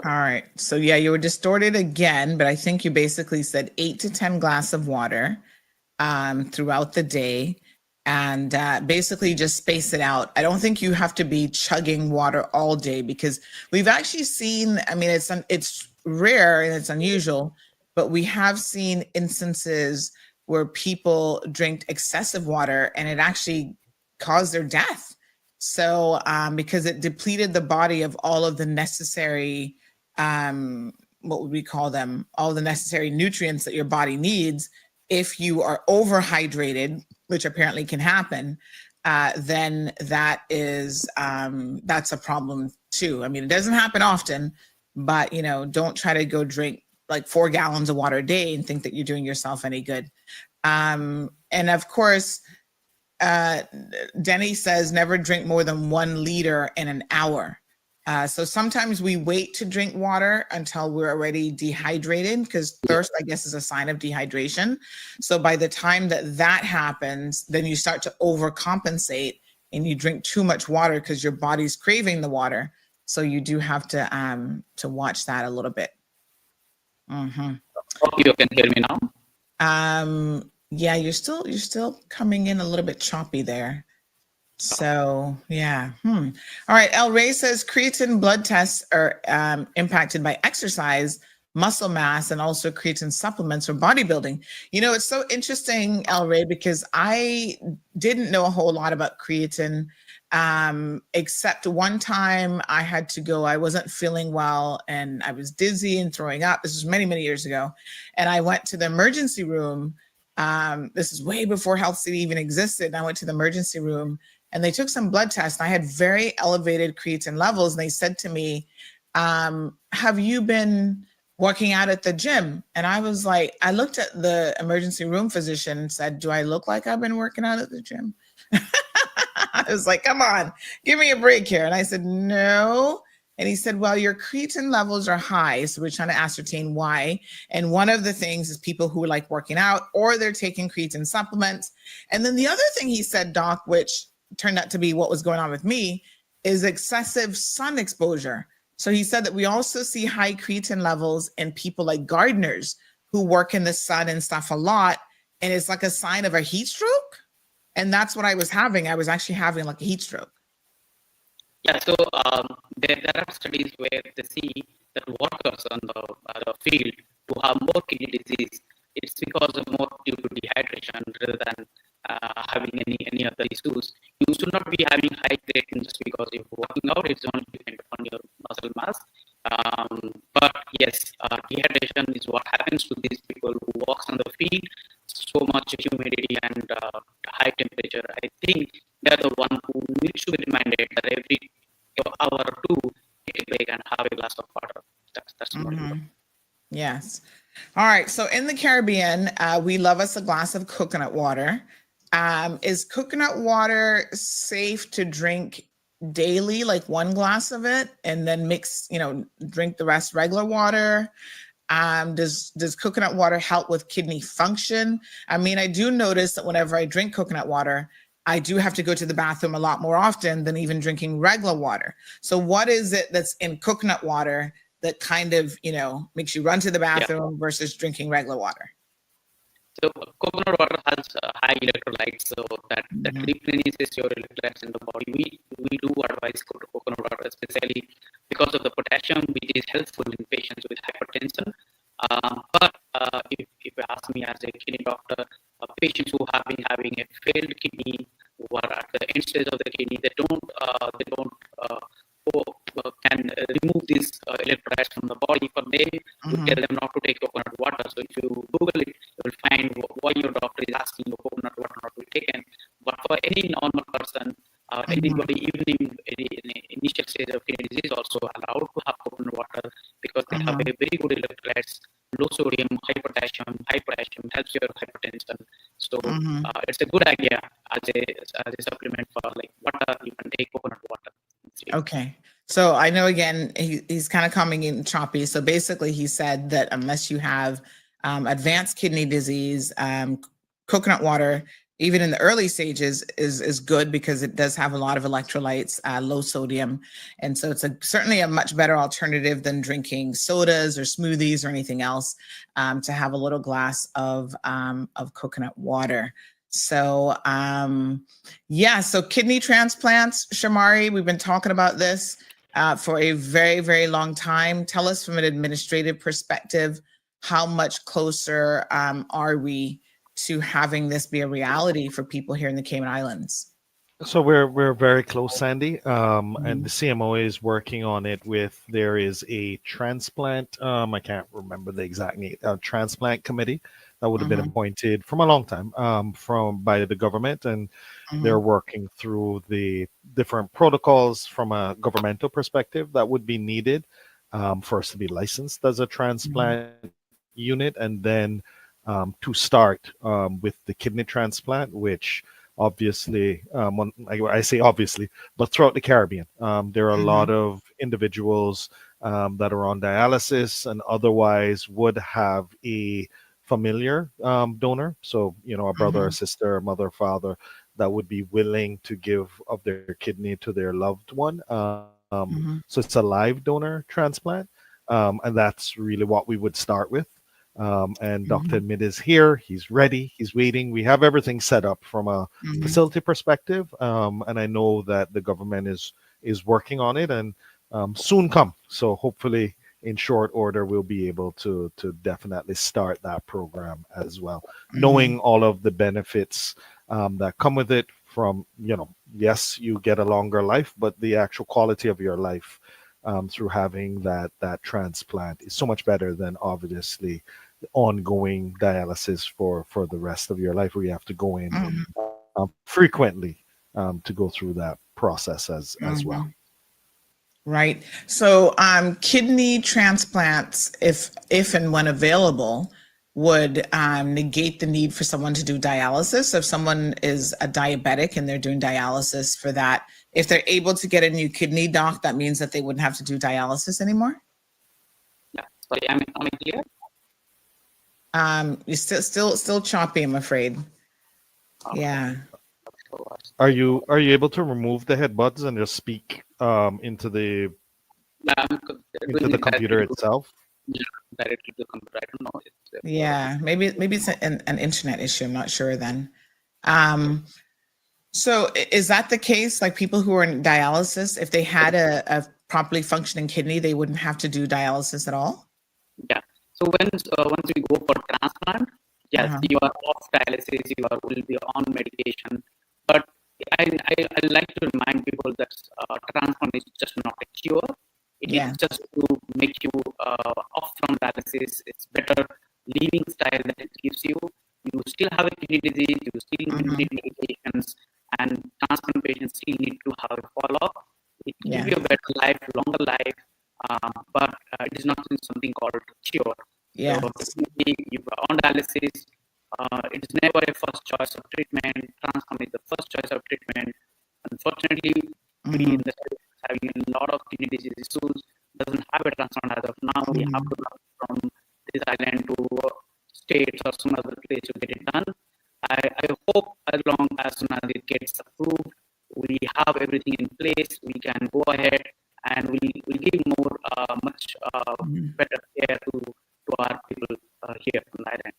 All right. So yeah, you were distorted again, but I think you basically said 8 to 10 glasses of water throughout the day, and basically just space it out. I don't think you have to be chugging water all day, because we've actually seen, I mean, it's rare and it's unusual, but we have seen instances where people drink excessive water and it actually caused their death. So because it depleted the body of all of the necessary, what would we call them? All the necessary nutrients that your body needs. If you are overhydrated, which apparently can happen, then that is, that's a problem too. I mean, it doesn't happen often, but don't try to go drink like 4 gallons of water a day and think that you're doing yourself any good. And of course, Denny says never drink more than 1 liter in an hour. So sometimes we wait to drink water until we're already dehydrated, because thirst, I guess, is a sign of dehydration. So by the time that happens, then you start to overcompensate and you drink too much water because your body's craving the water. So you do have to watch that a little bit. Hope you can hear me now. Yeah, you're still coming in a little bit choppy there. So yeah. All right. El Rey says creatine blood tests are impacted by exercise, muscle mass, and also creatine supplements for bodybuilding. It's so interesting, El Rey, because I didn't know a whole lot about creatine, except one time I had to go. I wasn't feeling well and I was dizzy and throwing up. This was many, many years ago. And I went to the emergency room. This is way before Health City even existed. I went to the emergency room and they took some blood tests. I had very elevated creatine levels. And they said to me, have you been working out at the gym? And I was like, I looked at the emergency room physician and said, do I look like I've been working out at the gym? I was like, come on, give me a break here. And I said, no. And he said, well, your creatine levels are high. So we're trying to ascertain why. And one of the things is people who are like working out or they're taking creatine supplements. And then the other thing he said, Doc, which turned out to be what was going on with me, is excessive sun exposure. So he said that we also see high creatine levels in people like gardeners who work in the sun and stuff a lot, and it's like a sign of a heat stroke. And that's what I was having. I was actually having like a heat stroke. Yeah, so there are studies where they see that workers on the field who have more kidney disease, it's because of more due to dehydration rather than having any other issues. You should not be having high creatine just because you're working out. It's only dependent on your muscle mass. But yes, dehydration is what happens to these people who walks on the field. So much humidity and high temperature. I think they're the one who needs to be reminded that every hour or two, take a break and have a glass of water. That's Yes. All right. So in the Caribbean, we love us a glass of coconut water. Is coconut water safe to drink daily, like one glass of it, and then mix, drink the rest regular water? Does coconut water help with kidney function? I mean, I do notice that whenever I drink coconut water, I do have to go to the bathroom a lot more often than even drinking regular water. So what is it that's in coconut water that kind of, makes you run to the bathroom versus drinking regular water? So coconut water has high electrolytes, so that replenishes your electrolytes in the body. We do advise coconut water, especially because of the potassium, which is helpful in patients with hypertension. But if you ask me as a kidney doctor, patients who have been having a failed kidney, who are at the end stage of the kidney, they can remove these electrolytes from the body. For them, to tell them not to take coconut water. So if you Google it, you will find why your doctor is asking you coconut water not to be taken. But for any normal person, anybody even in the initial stage of kidney disease also allowed to have coconut water because they have a very good electrolytes, low sodium, high potassium, helps your hypertension. So it's a good idea as a supplement for like water. You can take coconut water. Okay. So I know, again, he's kind of coming in choppy. So basically he said that unless you have advanced kidney disease, coconut water, even in the early stages, is good because it does have a lot of electrolytes, low sodium. And so it's certainly a much better alternative than drinking sodas or smoothies or anything else, to have a little glass of coconut water. So, so kidney transplants, Shamari, we've been talking about this for a very, very long time. Tell us from an administrative perspective, how much closer are we to having this be a reality for people here in the Cayman Islands? So we're very close, Sandy, and the CMO is working on it. There is a transplant. I can't remember the exact name. Transplant committee that would have been appointed from a long time by the government, and they're working through the different protocols from a governmental perspective that would be needed for us to be licensed as a transplant unit, and then to start with the kidney transplant, which obviously, I say obviously, but throughout the Caribbean, there are a lot of individuals that are on dialysis and otherwise would have a familiar donor. So, a brother, a sister, a mother, father that would be willing to give of their kidney to their loved one. So it's a live donor transplant. And that's really what we would start with. And Dr. Mid is here. He's ready. He's waiting. We have everything set up from a facility perspective. And I know that the government is working on it and soon come. So hopefully in short order, we'll be able to definitely start that program as well, knowing all of the benefits that come with it from, yes, you get a longer life, but the actual quality of your life through having that transplant is so much better than obviously ongoing dialysis for the rest of your life, where you have to go in frequently to go through that process as well. Right. So kidney transplants, if and when available, would negate the need for someone to do dialysis. So if someone is a diabetic and they're doing dialysis for that, if they're able to get a new kidney, doc, that means that they wouldn't have to do dialysis anymore? Yeah. Sorry, am I clear? You're still choppy, I'm afraid. Yeah. Are you able to remove the headbuds and just speak into the computer itself? Yeah, directly to the computer. I don't know. Yeah, maybe it's an internet issue. I'm not sure then. So is that the case? Like people who are in dialysis, if they had a properly functioning kidney, they wouldn't have to do dialysis at all? Yeah. So once we go for transplant, yes, you are off dialysis, will be on medication. But I like to remind people that transplant is just not a cure. It is just to make you off from dialysis. It's better living style that it gives you. You still have a kidney disease, you still need medications, and transplant patients still need to have a follow-up. It gives you a better life, longer life, but it is not something called cure. Yeah. So definitely, you are on dialysis. It is never a first choice of treatment. Transplant is the first choice of treatment. Unfortunately, we in the having a lot of kidney disease issues doesn't have a transplant as of now. We have to come from this island to states or some other place to get it done. I hope as soon as it gets approved, we have everything in place. We can go ahead and we'll give more much better care to our people here on the island.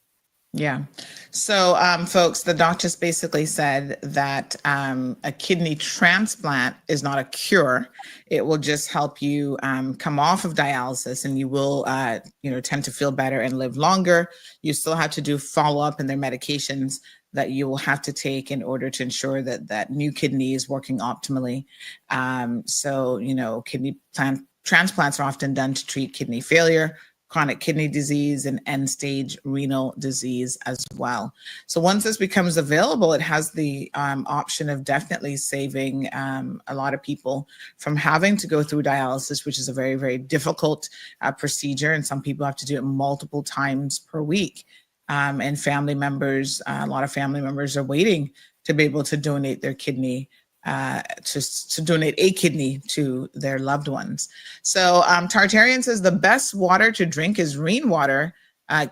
Yeah. So, folks, the doctors basically said that a kidney transplant is not a cure. It will just help you come off of dialysis, and you will, tend to feel better and live longer. You still have to do follow-up in their medications that you will have to take in order to ensure that that new kidney is working optimally. Kidney transplants are often done to treat kidney failure, chronic kidney disease, and end-stage renal disease as well. So once this becomes available, it has the option of definitely saving a lot of people from having to go through dialysis, which is a very, very difficult procedure. And some people have to do it multiple times per week. And family members, a lot of family members are waiting to be able to donate their kidney, to donate a kidney to their loved ones. So Tartarian says the best water to drink is rainwater.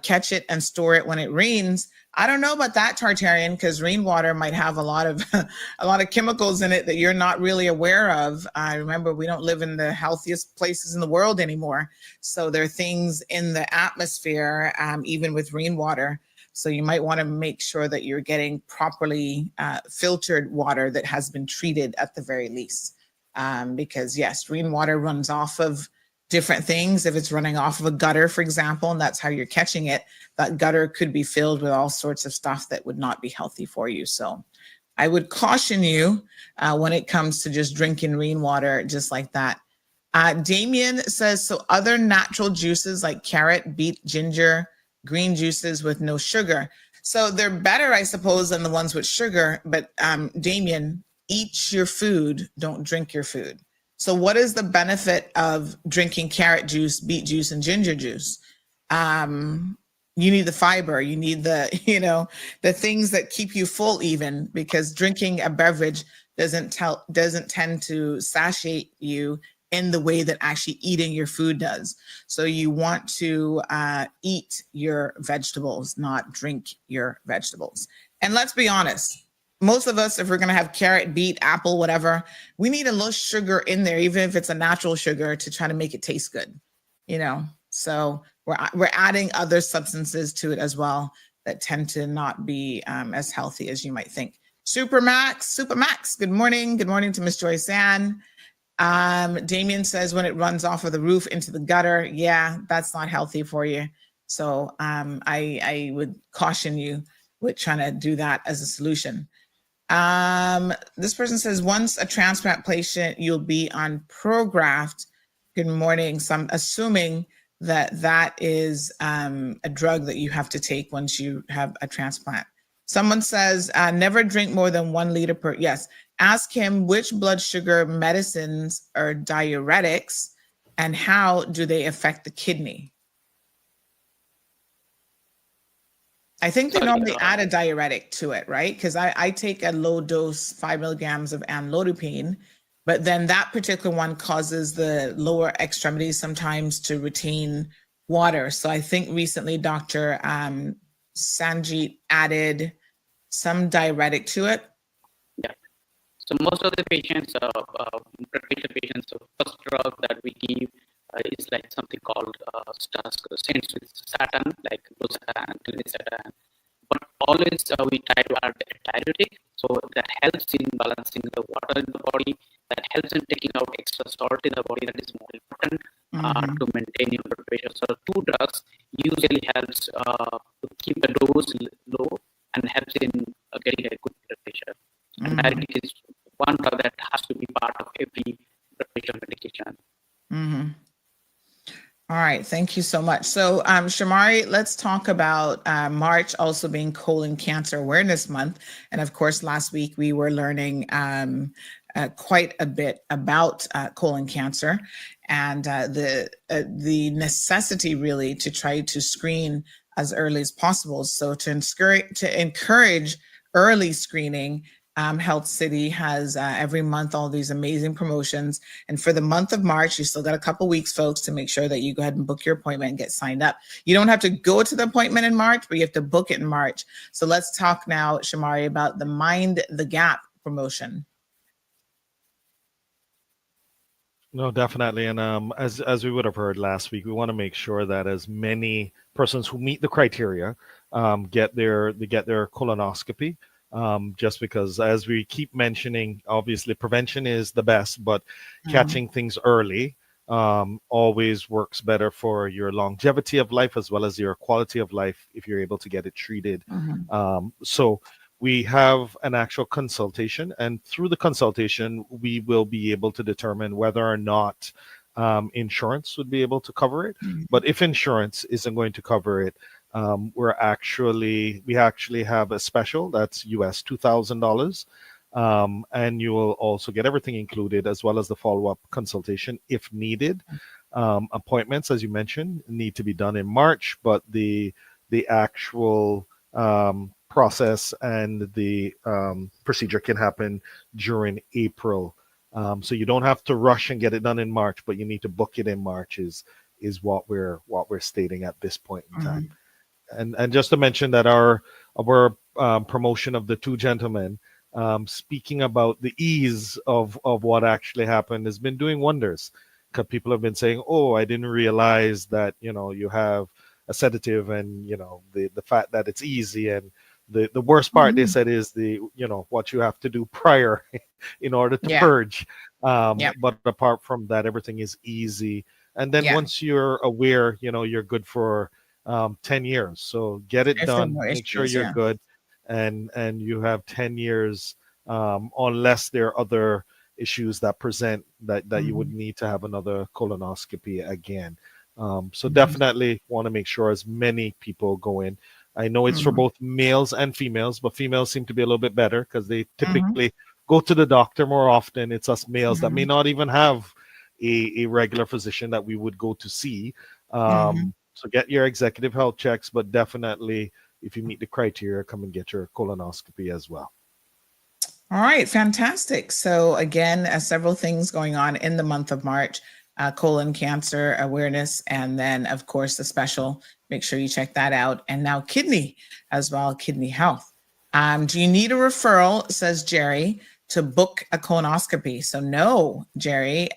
Catch it and store it when it rains. I don't know about that, Tartarian, because rainwater might have a lot of chemicals in it that you're not really aware of. I remember we don't live in the healthiest places in the world anymore. So there are things in the atmosphere, even with rainwater. So you might want to make sure that you're getting properly filtered water that has been treated at the very least. Because yes, rainwater runs off of different things. If it's running off of a gutter, for example, and that's how you're catching it, that gutter could be filled with all sorts of stuff that would not be healthy for you. So I would caution you when it comes to just drinking rainwater just like that. Damien says, so other natural juices like carrot, beet, ginger, green juices with no sugar. So they're better, I suppose, than the ones with sugar. But Damien, eat your food, don't drink your food. So what is the benefit of drinking carrot juice, beet juice, and ginger juice? You need the fiber, you need the, the things that keep you full even, because drinking a beverage doesn't tend to satiate you in the way that actually eating your food does. So you want to eat your vegetables, not drink your vegetables. And let's be honest, most of us, if we're going to have carrot, beet, apple, whatever, we need a little sugar in there, even if it's a natural sugar, to try to make it taste good, So we're adding other substances to it as well that tend to not be as healthy as you might think. Supermax, good morning. Good morning to Miss Joyce Ann. Damien says when it runs off of the roof into the gutter, yeah, that's not healthy for you. So I would caution you with trying to do that as a solution. This person says once a transplant patient, you'll be on Prograft. Good morning. So I'm assuming that is a drug that you have to take once you have a transplant. Someone says never drink more than 1 liter per. Yes. Ask him which blood sugar medicines are diuretics and how do they affect the kidney. I think they normally add a diuretic to it, right? Because I take a low dose 5 milligrams of amlodipine, but then that particular one causes the lower extremities sometimes to retain water. So I think recently Dr. Sanjeet added some diuretic to it. Yeah. So most of the patients, patients, the first drug that we give is like something called saints with Saturn, like Rosetta and Saturn. But always we try to add a diuretic, so that helps in balancing the water in the body, that helps in taking out extra salt in the body. That is more important to maintain your blood pressure. So 2 drugs usually helps to keep the dose low and helps in getting a good blood pressure. And diuretic is one drug that has to be part of every blood pressure medication. All right, thank you so much. So, Shamari, let's talk about March also being Colon Cancer Awareness Month, and of course, last week we were learning quite a bit about colon cancer and the necessity really to try to screen as early as possible. So, to encourage early screening. Health City has every month all these amazing promotions. And for the month of March, you still got a couple weeks, folks, to make sure that you go ahead and book your appointment and get signed up. You don't have to go to the appointment in March, but you have to book it in March. So let's talk now, Shamari, about the Mind the Gap promotion. No, definitely. And as we would have heard last week, we want to make sure that as many persons who meet the criteria get their colonoscopy. Just because, as we keep mentioning, obviously prevention is the best, but catching things early always works better for your longevity of life as well as your quality of life if you're able to get it treated. So we have an actual consultation, and through the consultation, we will be able to determine whether or not insurance would be able to cover it. But if insurance isn't going to cover it, we actually have a special that's US $2,000, and you will also get everything included as well as the follow-up consultation if needed. Appointments, as you mentioned, need to be done in March, but the actual process and the procedure can happen during April. So you don't have to rush and get it done in March, but you need to book it in March is what we're stating at this point in time. And just to mention that our promotion of the 2 gentlemen, speaking about the ease of what actually happened, has been doing wonders, because people have been saying, "Oh, I didn't realize that you have a sedative, and the fact that it's easy." And the worst part, they said, is what you have to do prior in order to purge. But apart from that, everything is easy. And then once you're aware, you're good for 10 years. So get it done, make sure you're good, and you have 10 years, unless there are other issues that present that you would need to have another colonoscopy again. So definitely want to make sure as many people go in. I know it's for both males and females, but females seem to be a little bit better because they typically go to the doctor more often. It's us males that may not even have a regular physician that we would go to see. So get your executive health checks, but definitely, if you meet the criteria, come and get your colonoscopy as well. All right, fantastic. So again, several things going on in the month of March, colon cancer awareness, and then of course the special, make sure you check that out. And now kidney as well, kidney health. Do you need a referral, says Jerry, to book a colonoscopy? So no, Jerry,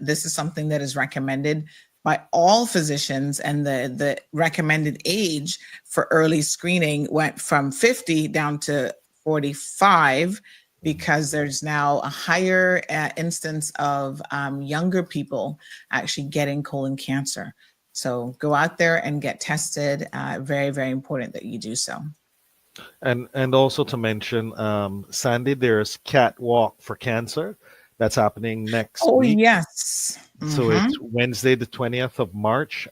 this is something that is recommended by all physicians, and the recommended age for early screening went from 50 down to 45 because there's now a higher instance of younger people actually getting colon cancer. So go out there and get tested. Very, very important that you do so. And also to mention, Sandy, there's Catwalk for Cancer that's happening next week. Oh, yes. So it's Wednesday, the 20th of March.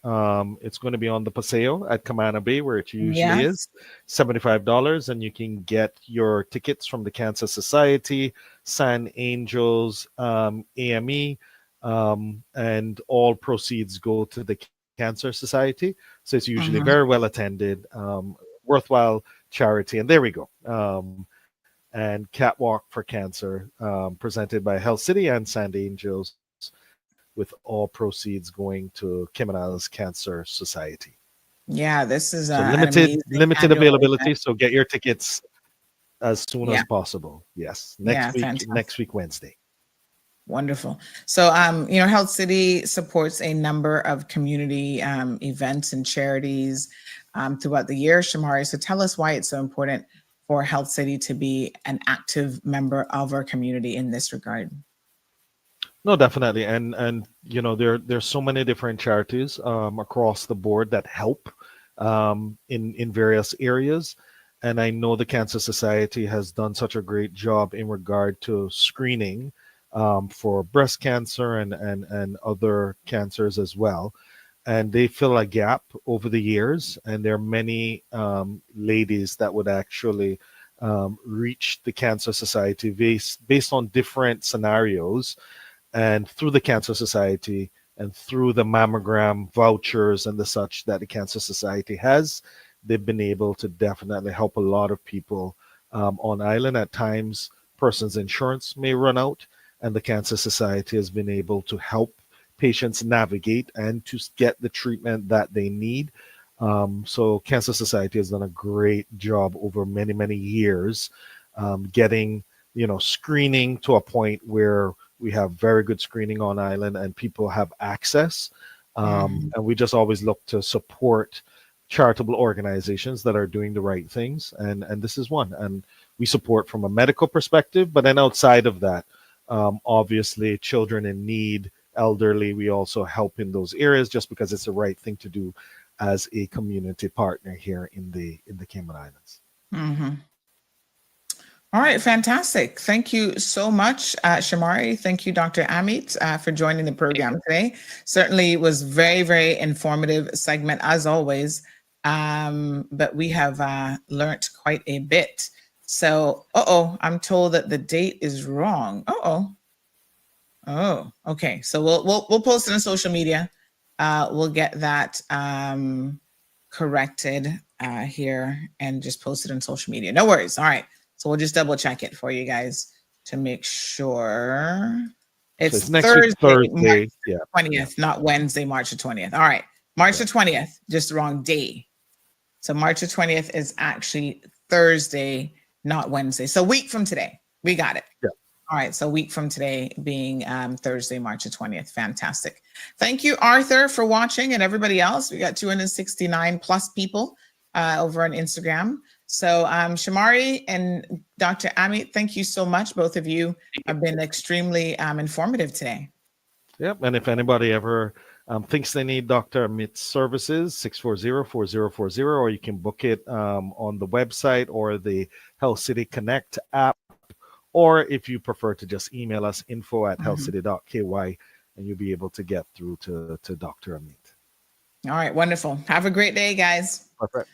It's going to be on the Paseo at Camana Bay, where it usually is, $75. And you can get your tickets from the Cancer Society, San Angels, AME, and all proceeds go to the Cancer Society. So it's usually very well attended, worthwhile charity. And there we go. And Catwalk for Cancer, presented by Health City and San Angels, with all proceeds going to Kimana's Cancer Society. Yeah, this is so limited availability. So get your tickets as soon as possible. Yes, next week Wednesday. Wonderful. So, Health City supports a number of community events and charities throughout the year, Shamari. So tell us why it's so important for Health City to be an active member of our community in this regard. No, definitely, and there's so many different charities across the board that help in various areas, and I know the Cancer Society has done such a great job in regard to screening for breast cancer and other cancers as well, and they fill a gap over the years, and there are many ladies that would actually reach the Cancer Society based on different scenarios, and through the Cancer Society and through the mammogram vouchers and the such that the Cancer Society has, they've been able to definitely help a lot of people on island. At times, person's insurance may run out, and the Cancer Society has been able to help patients navigate and to get the treatment that they need. So Cancer Society has done a great job over many, many years getting, screening to a point where we have very good screening on island and people have access. And we just always look to support charitable organizations that are doing the right things. And this is one. And we support from a medical perspective, but then outside of that, obviously children in need, elderly, we also help in those areas just because it's the right thing to do as a community partner here in the Cayman Islands. Mm-hmm. All right, fantastic. Thank you so much, Shamari. Thank you, Dr. Amit, for joining the program today. Certainly was very, very informative segment as always, but we have learned quite a bit. So, I'm told that the date is wrong. Oh, okay. So we'll post it on social media. We'll get that corrected here and just post it on social media. No worries. All right. So we'll just double check it for you guys to make sure. It's next Thursday, Thursday, March 20th, not Wednesday, March the 20th. All right, March the 20th, just the wrong day. So March the 20th is actually Thursday, not Wednesday. So a week from today, we got it. Yeah. All right, so a week from today being Thursday, March the 20th. Fantastic. Thank you, Arthur, for watching, and everybody else. We got 269 plus people over on Instagram. So Shamari and Dr. Amit, thank you so much. Both of you have been extremely informative today. Yep, and if anybody ever thinks they need Dr. Amit's services, 640-4040, or you can book it on the website or the Health City Connect app, or if you prefer to just email us, info@healthcity.ky, and you'll be able to get through to Dr. Amit. All right, wonderful. Have a great day, guys. Perfect.